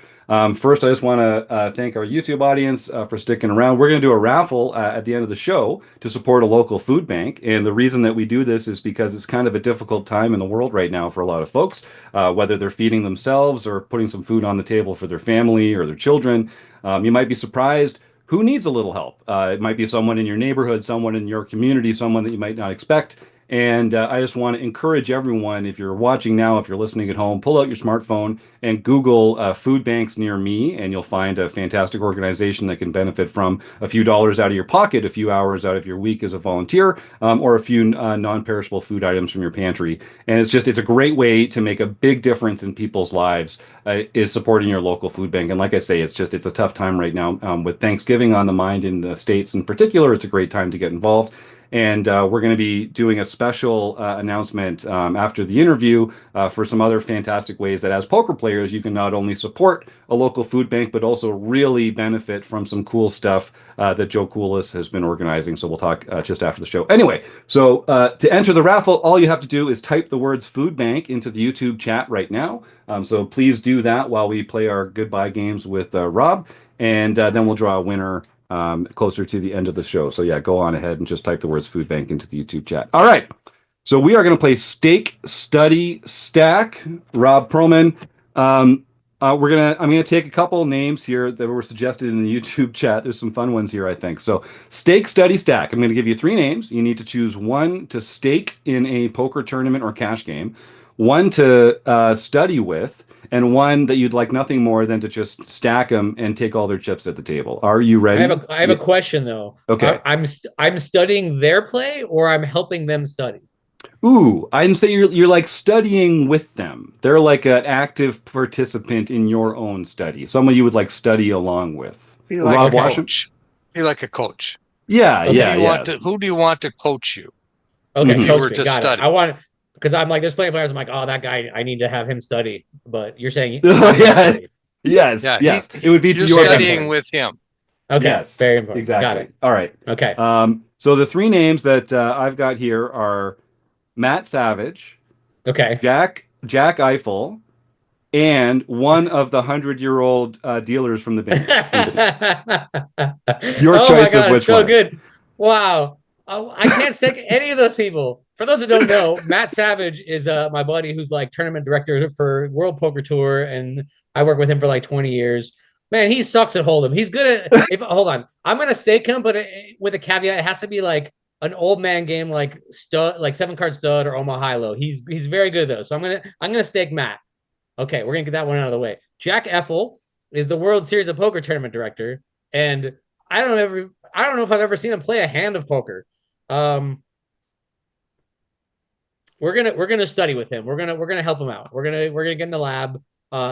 [SPEAKER 2] First, I just want to thank our YouTube audience for sticking around. We're going to do a raffle at the end of the show to support a local food bank. And the reason that we do this is because it's kind of a difficult time in the world right now for a lot of folks, whether they're feeding themselves or putting some food on the table for their family or their children. You might be surprised who needs a little help. It might be someone in your neighborhood, someone in your community, someone that you might not expect. And I just want to encourage everyone, if you're watching now, if you're listening at home, pull out your smartphone and Google food banks near me, and you'll find a fantastic organization that can benefit from a few dollars out of your pocket, a few hours out of your week as a volunteer, or a few non-perishable food items from your pantry. And it's a great way to make a big difference in people's lives, is supporting your local food bank. And like I say, it's a tough time right now with Thanksgiving on the mind in the States in particular. It's a great time to get involved. And we're going to be doing a special announcement after the interview for some other fantastic ways that as poker players, you can not only support a local food bank, but also really benefit from some cool stuff that Joe Coolis has been organizing. So we'll talk just after the show. Anyway, so to enter the raffle, all you have to do is type the words food bank into the YouTube chat right now. So please do that while we play our goodbye games with Rob. And then we'll draw a winner closer to the end of the show. So yeah, go on ahead and just type the words food bank into the YouTube chat. All right. So we are going to play Stake, Study, Stack. Rob Perelman. I'm gonna take a couple names here that were suggested in the YouTube chat. There's some fun ones here, I think. So Stake, Study, Stack. I'm gonna give you 3 names. You need to choose one to stake in a poker tournament or cash game, one to study with, and one that you'd like nothing more than to just stack them and take all their chips at the table. Are you ready?
[SPEAKER 7] I have a question though.
[SPEAKER 2] Okay.
[SPEAKER 7] I'm studying their play, or I'm helping them study.
[SPEAKER 2] Ooh, I'd say you're like studying with them. They're like an active participant in your own study. Someone you would like study along with.
[SPEAKER 5] You're like
[SPEAKER 2] Rob
[SPEAKER 5] a
[SPEAKER 2] Washington?
[SPEAKER 5] coach. You're like a coach.
[SPEAKER 2] Yeah,
[SPEAKER 7] Okay.
[SPEAKER 2] yeah.
[SPEAKER 5] Who do you want to coach you?
[SPEAKER 7] Okay,
[SPEAKER 2] Mhm.
[SPEAKER 5] If you
[SPEAKER 7] coach
[SPEAKER 5] were
[SPEAKER 7] me.
[SPEAKER 5] to
[SPEAKER 7] Got
[SPEAKER 5] study.
[SPEAKER 7] it. I want, because I'm like, there's plenty of players. I'm like, oh, that guy, I need to have him study. But you're saying,
[SPEAKER 2] Yeah. Yes,
[SPEAKER 5] Yeah,
[SPEAKER 2] yes. It would be to
[SPEAKER 5] You're
[SPEAKER 2] your
[SPEAKER 5] studying
[SPEAKER 2] benefit.
[SPEAKER 5] with him.
[SPEAKER 7] okay,
[SPEAKER 2] Yes,
[SPEAKER 7] very important.
[SPEAKER 2] exactly.
[SPEAKER 7] Got it.
[SPEAKER 2] All right.
[SPEAKER 7] Okay.
[SPEAKER 2] So the 3 names that I've got here are Matt Savage,
[SPEAKER 7] Okay.
[SPEAKER 2] Jack Eiffel, and one of the 100-year-old dealers from the bank. Your
[SPEAKER 7] Oh
[SPEAKER 2] choice
[SPEAKER 7] my
[SPEAKER 2] of
[SPEAKER 7] God,
[SPEAKER 2] which
[SPEAKER 7] so
[SPEAKER 2] one.
[SPEAKER 7] good. Wow. I can't stick any of those people. For those that don't know, Matt Savage is my buddy who's like tournament director for World Poker Tour, and I work with him for like 20 years. Man, he sucks at hold'em. He's good at hold on. I'm gonna stake him, but with a caveat, it has to be like an old man game, like stud, like 7-card stud or Omaha high low. He's very good though. So I'm gonna stake Matt. Okay, we're gonna get that one out of the way. Jack Effel is the World Series of Poker tournament director, and I don't know if I've ever seen him play a hand of poker. We're gonna study with him. We're gonna help him out. We're gonna get in the lab.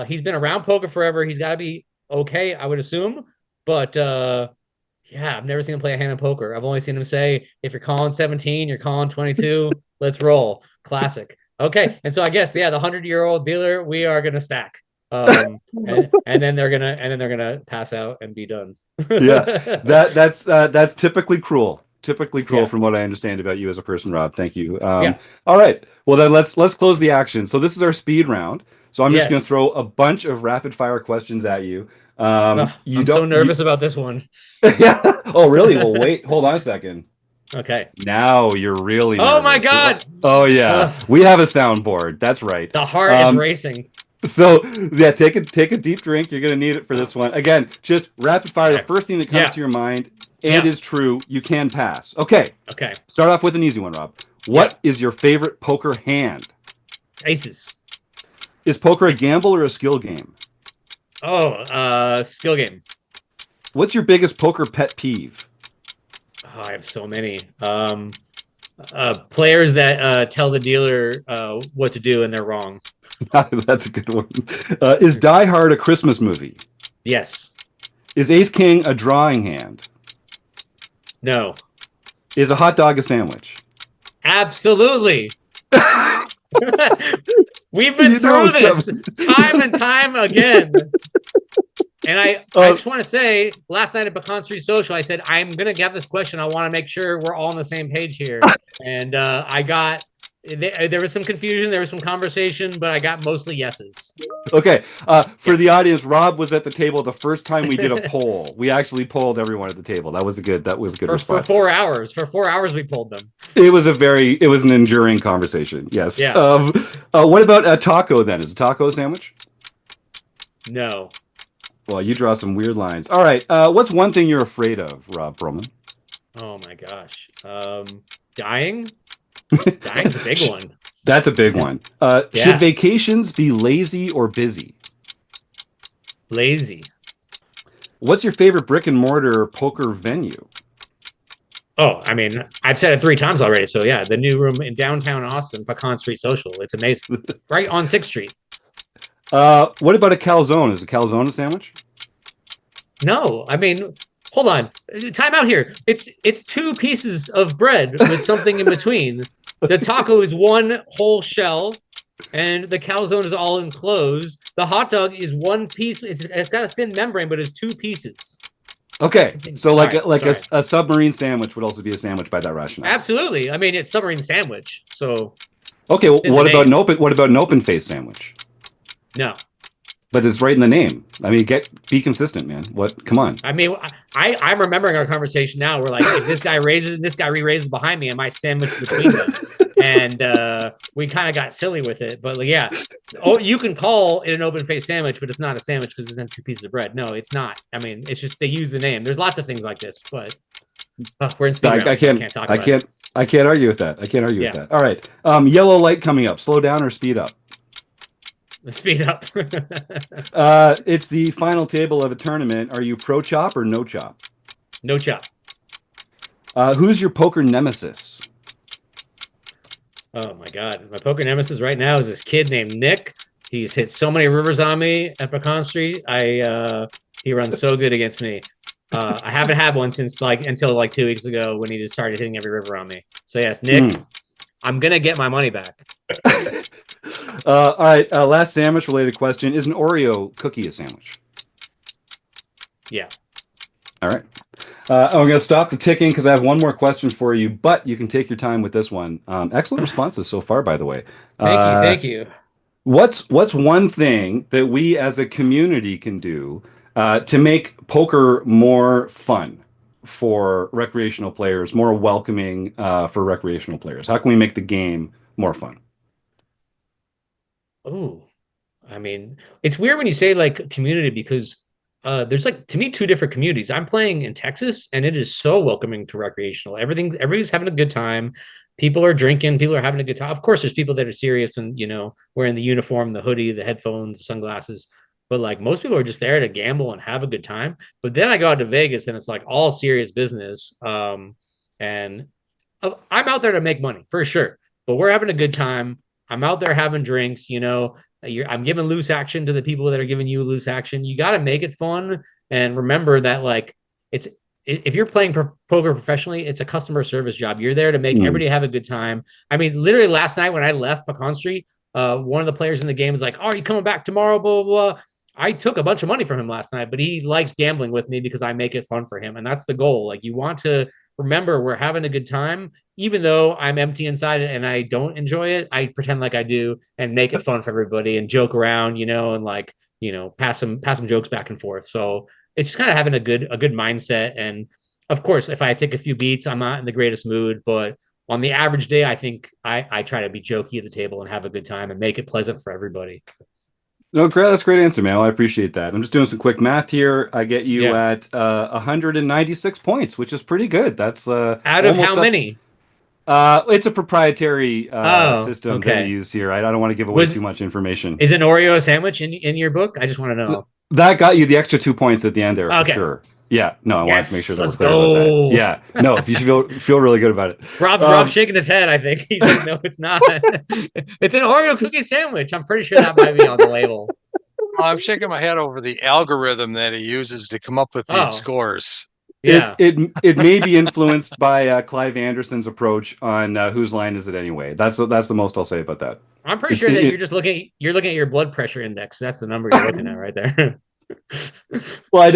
[SPEAKER 7] He's been around poker forever. He's got to be okay, I would assume. But yeah, I've never seen him play a hand of poker. I've only seen him say, "If you're calling 17, you're calling 22. Let's roll." Classic. Okay, and so I guess yeah, the 100-year-old dealer, we are gonna stack. And then they're gonna pass out and be done.
[SPEAKER 2] Yeah, that's typically cruel. Typically cruel
[SPEAKER 7] Yeah.
[SPEAKER 2] from what I understand about you as a person, Rob. Thank you.
[SPEAKER 7] Yeah.
[SPEAKER 2] All right. Well, then let's close the action. So this is our speed round. So I'm just going to
[SPEAKER 7] Yes.
[SPEAKER 2] throw a bunch of rapid fire questions at you.
[SPEAKER 7] Ugh,
[SPEAKER 2] You
[SPEAKER 7] I'm
[SPEAKER 2] don't
[SPEAKER 7] so nervous about this one.
[SPEAKER 2] Yeah. Oh, really? Well, wait. Hold on a second.
[SPEAKER 7] Okay.
[SPEAKER 2] Now you're really
[SPEAKER 7] Oh my
[SPEAKER 2] nervous.
[SPEAKER 7] God!
[SPEAKER 2] Oh yeah.
[SPEAKER 7] Ugh.
[SPEAKER 2] We have a soundboard. That's right.
[SPEAKER 7] The heart is racing.
[SPEAKER 2] So yeah, take a deep drink. You're gonna need it for this one. Again, just rapid fire. The first thing that comes
[SPEAKER 7] Yeah.
[SPEAKER 2] to your mind and
[SPEAKER 7] Yeah.
[SPEAKER 2] is true, you can pass. Okay.
[SPEAKER 7] Okay.
[SPEAKER 2] Start off with an easy one, Rob. What is your favorite poker hand?
[SPEAKER 7] Aces.
[SPEAKER 2] Is poker a gamble or a skill game?
[SPEAKER 7] Oh, skill game.
[SPEAKER 2] What's your biggest poker pet peeve?
[SPEAKER 7] Oh, I have so many. Players that tell the dealer what to do and they're wrong.
[SPEAKER 2] That's a good one. Is Die Hard a Christmas movie?
[SPEAKER 7] Yes.
[SPEAKER 2] Is Ace King a drawing hand?
[SPEAKER 7] No.
[SPEAKER 2] Is a hot dog a sandwich?
[SPEAKER 7] Absolutely. We've been
[SPEAKER 2] You know
[SPEAKER 7] through
[SPEAKER 2] it's
[SPEAKER 7] this time and time again. And I just want to say, last night at Pecan Street Social, I said, I'm going to get this question. I want to make sure we're all on the same page here. And there was some confusion. There was some conversation, but I got mostly yeses.
[SPEAKER 2] Okay. For the audience, Rob was at the table the first time we did a poll. We actually polled everyone at the table. That was a good response.
[SPEAKER 7] For 4 hours. For 4 hours, we pulled them.
[SPEAKER 2] It was an enduring conversation. Yes.
[SPEAKER 7] Yeah.
[SPEAKER 2] What about a taco then? Is a taco a sandwich?
[SPEAKER 7] No.
[SPEAKER 2] Well, you draw some weird lines. All right. What's one thing you're afraid of, Rob Perelman?
[SPEAKER 7] Oh my gosh. Dying? Dying's a big one.
[SPEAKER 2] That's a big one.
[SPEAKER 7] Yeah.
[SPEAKER 2] Should vacations be lazy or busy?
[SPEAKER 7] Lazy.
[SPEAKER 2] What's your favorite brick and mortar poker venue?
[SPEAKER 7] Oh, I mean, I've said it 3 times already. So yeah, the new room in downtown Austin, Pecan Street Social. It's amazing. Right on 6th Street.
[SPEAKER 2] What about a calzone? Is a calzone a sandwich?
[SPEAKER 7] No, I mean, hold on, time out here. It's two pieces of bread with something in between. The taco is one whole shell, and the calzone is all enclosed. The hot dog is one piece. It's got a thin membrane, but it's two pieces.
[SPEAKER 2] Okay, so
[SPEAKER 7] All
[SPEAKER 2] like
[SPEAKER 7] right,
[SPEAKER 2] like
[SPEAKER 7] sorry.
[SPEAKER 2] a submarine sandwich would also be a sandwich by that rationale.
[SPEAKER 7] Absolutely. I mean, it's submarine sandwich. So
[SPEAKER 2] Okay, well,
[SPEAKER 7] in the name.
[SPEAKER 2] what about an open face sandwich?
[SPEAKER 7] No.
[SPEAKER 2] But it's right in the name. I mean, be consistent, man. What? Come on.
[SPEAKER 7] I mean, I'm remembering our conversation now. We're like, if this guy raises and this guy re-raises behind me, am I sandwiched between them? And we kind of got silly with it. But like, yeah, oh, you can call it an open face sandwich, but it's not a sandwich because it's in two pieces of bread. No, it's not. I mean, it's just they use the name. There's lots of things like this, but we're in speed round,
[SPEAKER 2] I
[SPEAKER 7] so
[SPEAKER 2] can't.
[SPEAKER 7] I can't talk
[SPEAKER 2] I
[SPEAKER 7] about
[SPEAKER 2] can't.
[SPEAKER 7] it.
[SPEAKER 2] I can't argue with that. I can't argue with
[SPEAKER 7] Yeah.
[SPEAKER 2] that. All right. Yellow light coming up. Slow down or speed up.
[SPEAKER 7] Speed up.
[SPEAKER 2] It's the final table of a tournament. Are you pro chop or no chop?
[SPEAKER 7] No chop.
[SPEAKER 2] Who's your poker nemesis?
[SPEAKER 7] Oh my God. My poker nemesis right now is this kid named Nick. He's hit so many rivers on me at Pecan Street. He runs so good against me. I haven't had one since until 2 weeks ago when he just started hitting every river on me. So yes, Nick, I'm gonna get my money back.
[SPEAKER 2] All right. Last sandwich related question: is an Oreo cookie a sandwich?
[SPEAKER 7] Yeah.
[SPEAKER 2] All right. I'm going to stop the ticking because I have one more question for you, but you can take your time with this one. Excellent responses so far, by the way.
[SPEAKER 7] Thank you.
[SPEAKER 2] What's one thing that we as a community can do to make poker more fun for recreational players, more welcoming for recreational players? How can we make the game more fun?
[SPEAKER 7] Oh, I mean, it's weird when you say community because there's to me two different communities. I'm playing in Texas and it is so welcoming to recreational. Everybody's having a good time. People are drinking, people are having a good time. Of course, there's people that are serious and wearing the uniform, the hoodie, the headphones, the sunglasses. But most people are just there to gamble and have a good time. But then I go out to Vegas and it's all serious business. And I'm out there to make money for sure. But we're having a good time. I'm out there having drinks, I'm giving loose action to the people that are giving you loose action. You got to make it fun and remember that it's if you're playing poker professionally, it's a customer service job. You're there to make everybody have a good time. I mean, literally last night when I left Pecan Street, one of the players in the game was like, "Oh, are you coming back tomorrow?" Blah blah blah. I took a bunch of money from him last night, but he likes gambling with me because I make it fun for him, and that's the goal. You want to remember we're having a good time, even though I'm empty inside and I don't enjoy it. I pretend like I do and make it fun for everybody and joke around, and pass some jokes back and forth. So it's just kind of having a good mindset. And of course, if I take a few beats, I'm not in the greatest mood, but on the average day, I think I try to be jokey at the table and have a good time and make it pleasant for everybody.
[SPEAKER 2] No, great. That's a great answer, man. I appreciate that. I'm just doing some quick math here. I get you at 196 points, which is pretty good. That's
[SPEAKER 7] out of how many?
[SPEAKER 2] It's a proprietary system that we
[SPEAKER 7] okay.
[SPEAKER 2] use here. I don't want to give away too much information.
[SPEAKER 7] Is an Oreo a sandwich in your book? I just want to know.
[SPEAKER 2] That got you the extra 2 points at the end there for
[SPEAKER 7] Okay.
[SPEAKER 2] sure. Yeah, no, I wanted to make sure that
[SPEAKER 7] let's
[SPEAKER 2] we're clear about
[SPEAKER 7] go.
[SPEAKER 2] that. Yeah, no, you should feel really good about it.
[SPEAKER 7] Rob's shaking his head. I think he's like, no, it's not. It's an Oreo cookie sandwich. I'm pretty sure that might be on the label.
[SPEAKER 5] I'm shaking my head over the algorithm that he uses to come up with the scores.
[SPEAKER 7] Yeah,
[SPEAKER 2] it may be influenced by Clive Anderson's approach on whose line is it anyway. That's the most I'll say about that.
[SPEAKER 7] I'm pretty sure that you're looking at your blood pressure index. That's the number you're looking at right there.
[SPEAKER 2] Well,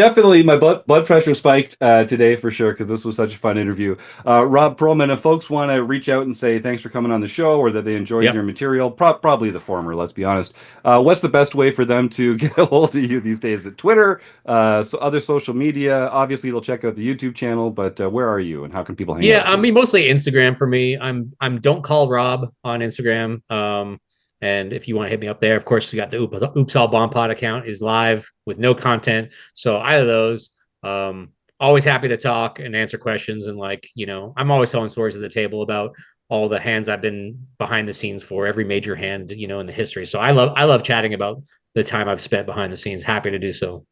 [SPEAKER 2] my blood pressure spiked today for sure because this was such a fun interview. Rob Perelman, if folks want to reach out and say thanks for coming on the show or that they enjoyed your material, probably the former, let's be honest. What's the best way for them to get a hold of you these days? At Twitter, so other social media? Obviously, they'll check out the YouTube channel, but where are you and how can people hang out?
[SPEAKER 7] Yeah, I mean, mostly Instagram for me. I'm Don't Call Rob on Instagram. And if you want to hit me up there, of course, you got the Oops All Bomb Pod account is live with no content. So either of those, always happy to talk and answer questions. And I'm always telling stories at the table about all the hands I've been behind the scenes for, every major hand, in the history. So I love chatting about the time I've spent behind the scenes. Happy to do so.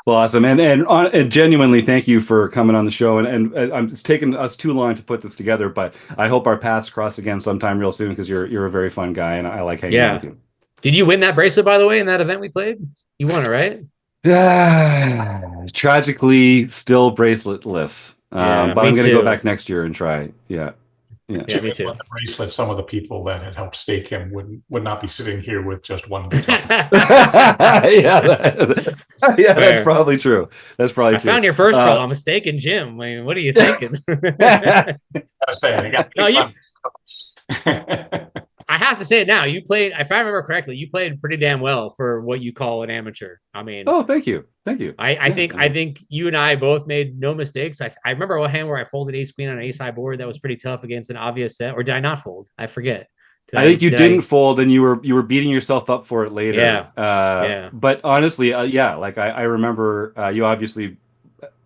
[SPEAKER 2] Well, awesome, and genuinely, thank you for coming on the show. And it's taken us too long to put this together, but I hope our paths cross again sometime real soon because you're a very fun guy, and I like hanging out with you.
[SPEAKER 7] Did you win that bracelet, by the way, in that event we played? You won it, right?
[SPEAKER 2] Tragically, still braceletless.
[SPEAKER 7] Yeah,
[SPEAKER 2] But
[SPEAKER 7] me
[SPEAKER 2] I'm gonna go
[SPEAKER 7] too.
[SPEAKER 2] back next year and try. Yeah, yeah.
[SPEAKER 7] Yeah, me
[SPEAKER 4] If
[SPEAKER 7] too.
[SPEAKER 4] the bracelet, some of the people that had helped stake him would not be sitting here with just one guitar.
[SPEAKER 2] Yeah, yeah, that's
[SPEAKER 7] Fair.
[SPEAKER 2] probably true. That's probably
[SPEAKER 7] I
[SPEAKER 2] true.
[SPEAKER 7] found your first problem, mistaken Jim. I mean, what are you thinking?
[SPEAKER 4] I gotta say, I got
[SPEAKER 7] No,
[SPEAKER 4] paid by
[SPEAKER 7] I have to say it now. You played, if I remember correctly, you played pretty damn well for what you call an amateur. I mean,
[SPEAKER 2] Oh, thank you, thank you. Yeah,
[SPEAKER 7] I think you and I both made no mistakes. I remember one hand where I folded ace queen on an ace high board that was pretty tough against an obvious set, or did I not fold? I forget.
[SPEAKER 2] I think you
[SPEAKER 7] Did
[SPEAKER 2] didn't
[SPEAKER 7] I?
[SPEAKER 2] fold, and you were beating yourself up for it later.
[SPEAKER 7] Yeah, yeah,
[SPEAKER 2] But honestly, yeah, like I remember you obviously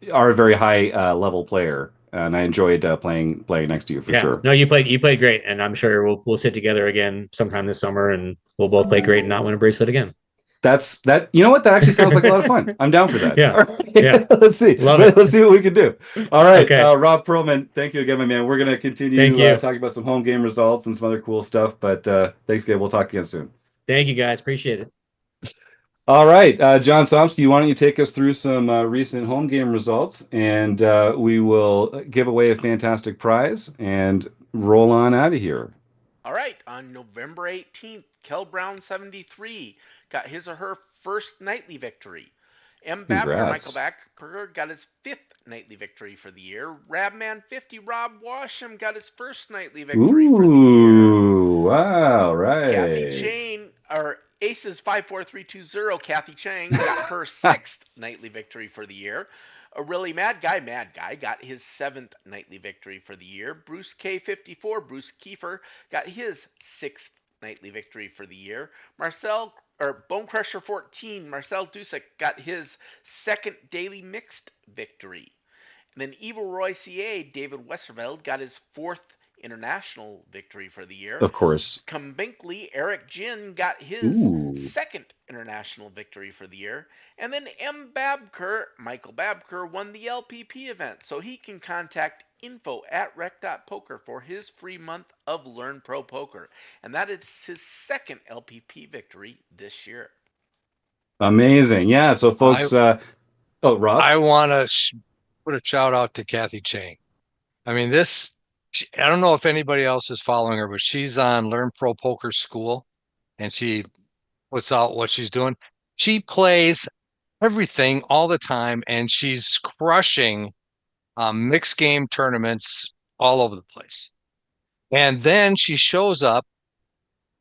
[SPEAKER 2] are a very high level player, and I enjoyed playing next to you for
[SPEAKER 7] yeah.
[SPEAKER 2] sure.
[SPEAKER 7] No, you played great, and I'm sure we'll sit together again sometime this summer, and we'll both play great and not win a bracelet again.
[SPEAKER 2] That's that. You know what? That actually sounds like a lot of fun. I'm down for that.
[SPEAKER 7] Yeah,
[SPEAKER 2] All
[SPEAKER 7] yeah.
[SPEAKER 2] right, let's see.
[SPEAKER 7] Love
[SPEAKER 2] Let's
[SPEAKER 7] it.
[SPEAKER 2] see what we can do. All right,
[SPEAKER 7] Okay.
[SPEAKER 2] Rob Perlman, thank you again, my man. We're gonna
[SPEAKER 7] Thank
[SPEAKER 2] continue
[SPEAKER 7] you.
[SPEAKER 2] talking about some home game results and some other cool stuff. But thanks, again. We'll talk again soon.
[SPEAKER 7] Thank you guys. Appreciate it.
[SPEAKER 2] All right, John Somsky, why don't you take us through some recent home game results, and we will give away a fantastic prize and roll on out of here.
[SPEAKER 3] All right, on November 18th, Kel Brown 73 got his or her first nightly victory. M. Babker, Michael
[SPEAKER 2] Congrats.
[SPEAKER 3] Babker, got his fifth nightly victory for the year. Rabman 50, Rob Washam, got his first nightly victory for the year.
[SPEAKER 2] Ooh, wow,
[SPEAKER 3] Kathy
[SPEAKER 2] right.
[SPEAKER 3] Chain, or Aces 54320, Kathy Chang got her sixth nightly victory for the year. A really mad guy got his seventh nightly victory for the year. Bruce K54, Bruce Kiefer, got his sixth nightly victory for the year. Marcel, or Bone Crusher 14, Marcel Dusick got his second daily mixed victory. And then Evil Roy CA, David Westerveld, got his fourth international victory for the year.
[SPEAKER 2] Of course.
[SPEAKER 3] Kumbinkly, Eric Jin got his
[SPEAKER 2] Ooh.
[SPEAKER 3] second international victory for the year. And then M. Babker, Michael Babker, won the LPP event. So he can contact info@rec.poker for his free month of Learn Pro Poker. And that is his second LPP victory this year.
[SPEAKER 2] Amazing. Yeah, so folks, oh, Rob?
[SPEAKER 5] I want to put a shout out to Kathy Chang. I mean, I don't know if anybody else is following her, but she's on Learn Pro Poker School, and she puts out what she's doing. She plays everything all the time, and she's crushing mixed game tournaments all over the place. And then she shows up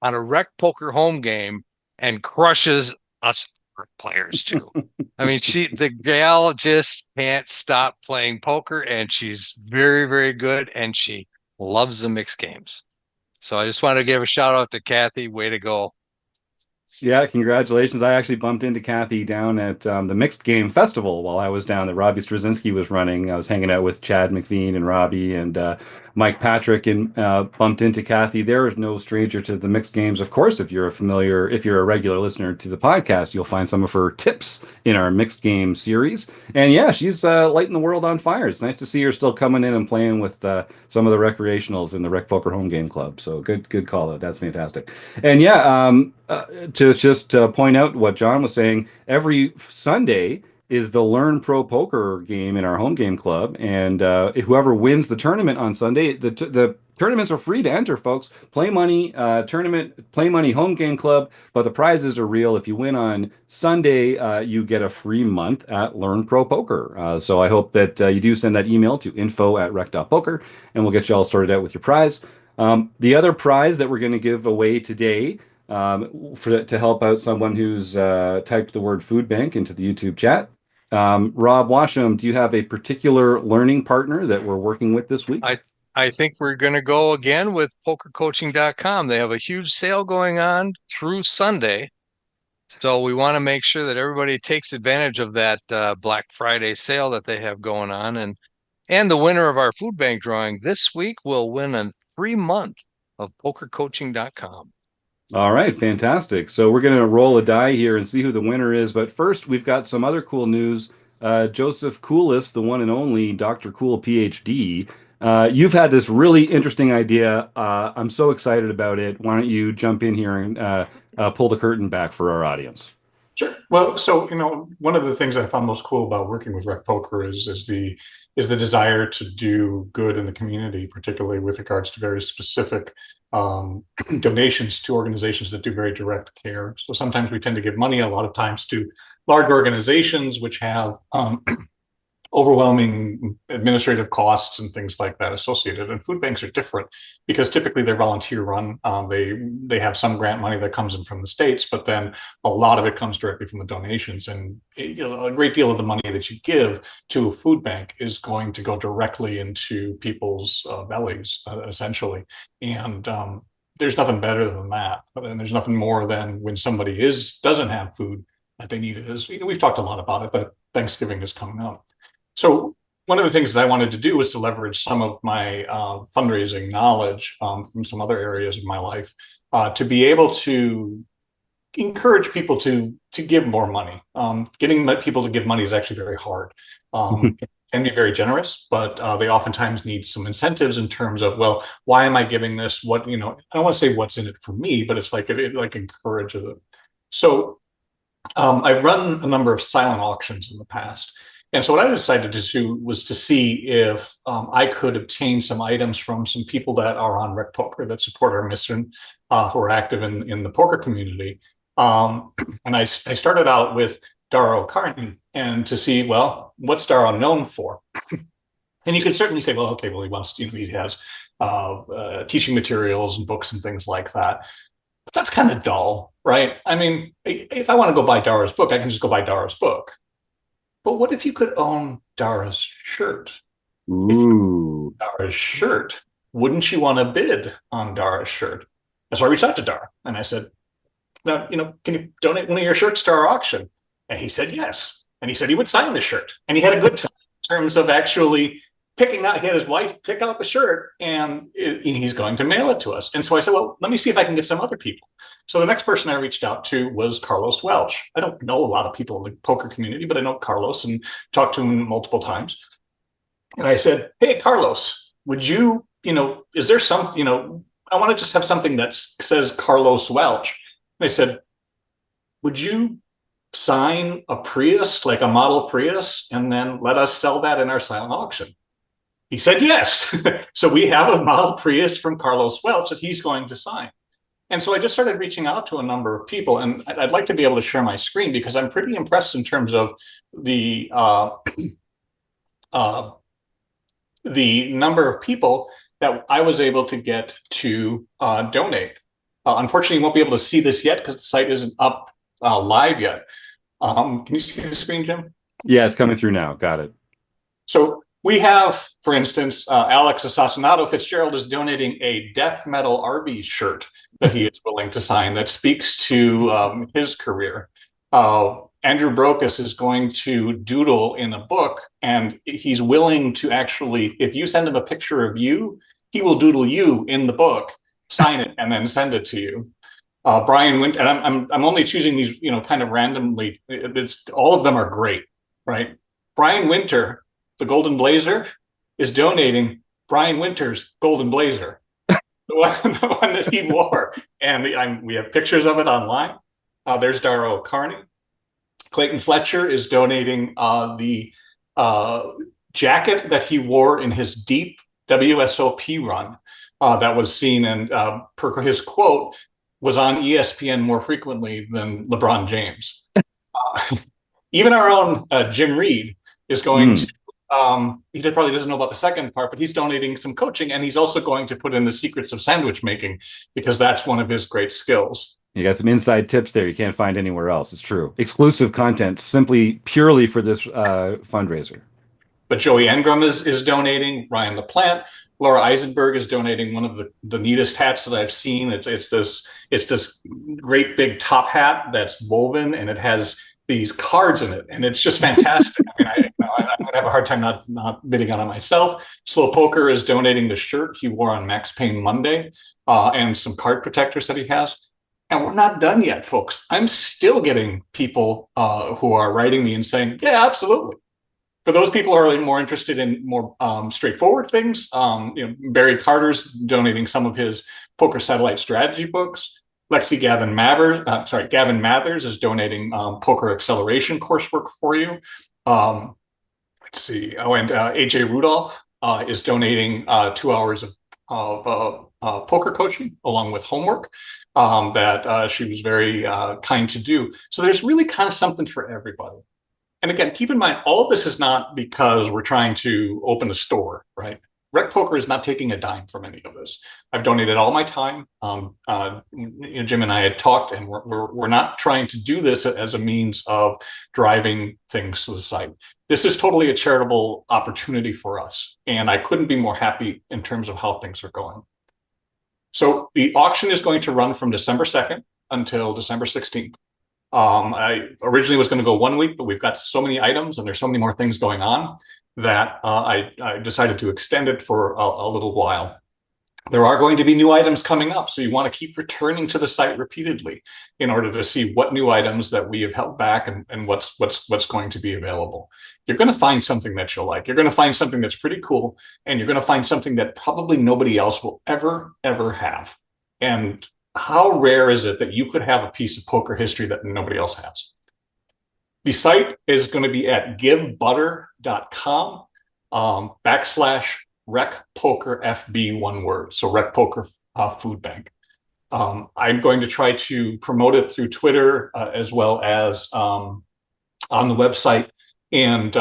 [SPEAKER 5] on a Rec Poker home game and crushes us players too. I mean, the gal just can't stop playing poker, and she's very, very good, and she loves the mixed games. So I just want to give a shout out to Kathy. Way to go.
[SPEAKER 2] Yeah, congratulations. I actually bumped into Kathy down at the Mixed Game Festival while I was down that Robbie Straczynski was running. I was hanging out with Chad McVean and Robbie and Mike Patrick, and bumped into Kathy. There is no stranger to the mixed games. Of course, if you're a regular listener to the podcast, you'll find some of her tips in our mixed game series. And yeah, she's lighting the world on fire. It's nice to see her still coming in and playing with some of the recreationals in the Rec Poker Home Game Club. So good call out. That's fantastic. And yeah, to just point out what John was saying, every Sunday is the Learn Pro Poker game in our home game club, and whoever wins the tournament on Sunday, the tournaments are free to enter, folks. Play money tournament, play money home game club, but the prizes are real. If you win on Sunday, you get a free month at Learn Pro Poker. So I hope that you do send that email to info@rec.poker, and we'll get you all sorted out with your prize. The other prize that we're going to give away today, to help out someone who's typed the word food bank into the YouTube chat. Rob Washam, do you have a particular learning partner that we're working with this week?
[SPEAKER 5] I think we're going to go again with pokercoaching.com. They have a huge sale going on through Sunday. So we want to make sure that everybody takes advantage of that Black Friday sale that they have going on. And the winner of our food bank drawing this week will win a free month of pokercoaching.com.
[SPEAKER 2] All right, fantastic. So we're going to roll a die here and see who the winner is. But first, we've got some other cool news. Joseph Coolis, the one and only Dr. Cool PhD. You've had this really interesting idea. I'm so excited about it. Why don't you jump in here and pull the curtain back for our audience?
[SPEAKER 4] Sure. Well, so one of the things I found most cool about working with RecPoker is the desire to do good in the community, particularly with regards to very specific donations to organizations that do very direct care. So sometimes we tend to give money, a lot of times, to large organizations which have overwhelming administrative costs and things like that associated. And food banks are different because typically they're volunteer run. They have some grant money that comes in from the states, but then a lot of it comes directly from the donations. And a great deal of the money that you give to a food bank is going to go directly into people's bellies, essentially. And there's nothing better than that. And there's nothing more than when somebody doesn't have food that they need. We've talked a lot about it, but Thanksgiving is coming up. So one of the things that I wanted to do was to leverage some of my fundraising knowledge from some other areas of my life to be able to encourage people to give more money. Getting people to give money is actually very hard. It can be very generous, but they oftentimes need some incentives in terms of, well, why am I giving this? What, I don't want to say what's in it for me, but it's like it like encourages it. So I've run a number of silent auctions in the past. And so what I decided to do was to see if I could obtain some items from some people that are on RecPoker that support our mission, who are active in the poker community. And I started out with Dara Carney and to see, well, what's Dara known for? And you could certainly say, well, okay, well, he wants to, he has teaching materials and books and things like that. But that's kind of dull, right? I mean, if I want to go buy Dara's book, I can just go buy Dara's book. But what if you could own Dara's shirt?
[SPEAKER 2] Ooh.
[SPEAKER 4] Dara's shirt. Wouldn't you want to bid on Dara's shirt? And so I reached out to Dara and I said, now, can you donate one of your shirts to our auction? And he said yes. And he said he would sign the shirt. And he had a good time in terms of actually picking out, he had his wife pick out the shirt and he's going to mail it to us. And so I said, well, let me see if I can get some other people. So the next person I reached out to was Carlos Welch. I don't know a lot of people in the poker community, but I know Carlos and talked to him multiple times. And I said, hey, Carlos, would you, is there some, I want to just have something that says Carlos Welch. And I said, would you sign a Prius, like a model Prius, and then let us sell that in our silent auction? He said yes. So we have a model Prius from Carlos Welch that he's going to sign. And so I just started reaching out to a number of people, and I'd like to be able to share my screen because I'm pretty impressed in terms of the number of people that I was able to get to donate. Unfortunately, you won't be able to see this yet because the site isn't up live yet. Can you see the screen, Jim?
[SPEAKER 2] Yeah, it's coming through now. Got it.
[SPEAKER 4] So we have, for instance, Alex Assassinato Fitzgerald is donating a death metal Arby's shirt that he is willing to sign that speaks to his career. Andrew Brokus is going to doodle in a book, and he's willing to actually, if you send him a picture of you, he will doodle you in the book, sign it, and then send it to you. Brian Winter, and I'm only choosing these, kind of randomly. It's all of them are great, right? Brian Winter, the Golden Blazer, is donating Brian Winter's Golden Blazer, the one that he wore, and we have pictures of it online. There's Dara Carney. Clayton Fletcher is donating the jacket that he wore in his deep WSOP run that was seen, and per his quote, was on ESPN more frequently than LeBron James. Even our own Jim Reed is going to, he probably doesn't know about the second part, but he's donating some coaching, and he's also going to put in the secrets of sandwich making because that's one of his great skills.
[SPEAKER 2] You got some inside tips there you can't find anywhere else. It's true. Exclusive content simply purely for this fundraiser. But
[SPEAKER 4] Joey Engram is donating, Ryan LaPlante. Laura Eisenberg is donating one of the neatest hats that I've seen. It's this great big top hat that's woven, and it has these cards in it, and it's just fantastic. I mean, I would have a hard time not bidding on it myself. Slow Poker is donating the shirt he wore on Max Payne Monday and some card protectors that he has. And we're not done yet, folks. I'm still getting people who are writing me and saying, yeah, absolutely. For those people who are more interested in more straightforward things, Barry Carter's donating some of his poker satellite strategy books. Gavin Mathers is donating poker acceleration coursework for you. Let's see. Oh, and AJ Rudolph is donating 2 hours of poker coaching along with homework that she was very kind to do. So there's really kind of something for everybody. And again, keep in mind, all of this is not because we're trying to open a store, right? RecPoker is not taking a dime from any of this. I've donated all my time. Jim and I had talked, and we're not trying to do this as a means of driving things to the site. This is totally a charitable opportunity for us, and I couldn't be more happy in terms of how things are going. So the auction is going to run from December 2nd until December 16th. I originally was going to go 1 week, but we've got so many items and there's so many more things going on that I decided to extend it for a little while. There are going to be new items coming up, so you want to keep returning to the site repeatedly in order to see what new items that we have held back and what's going to be available. You're going to find something that you'll like. You're going to find something that's pretty cool, and you're going to find something that probably nobody else will ever have. And how rare is it that you could have a piece of poker history that nobody else has? The site is going to be at givebutter.com /RecPokerFB, one word. So RecPoker Food Bank. I'm going to try to promote it through Twitter as well as on the website and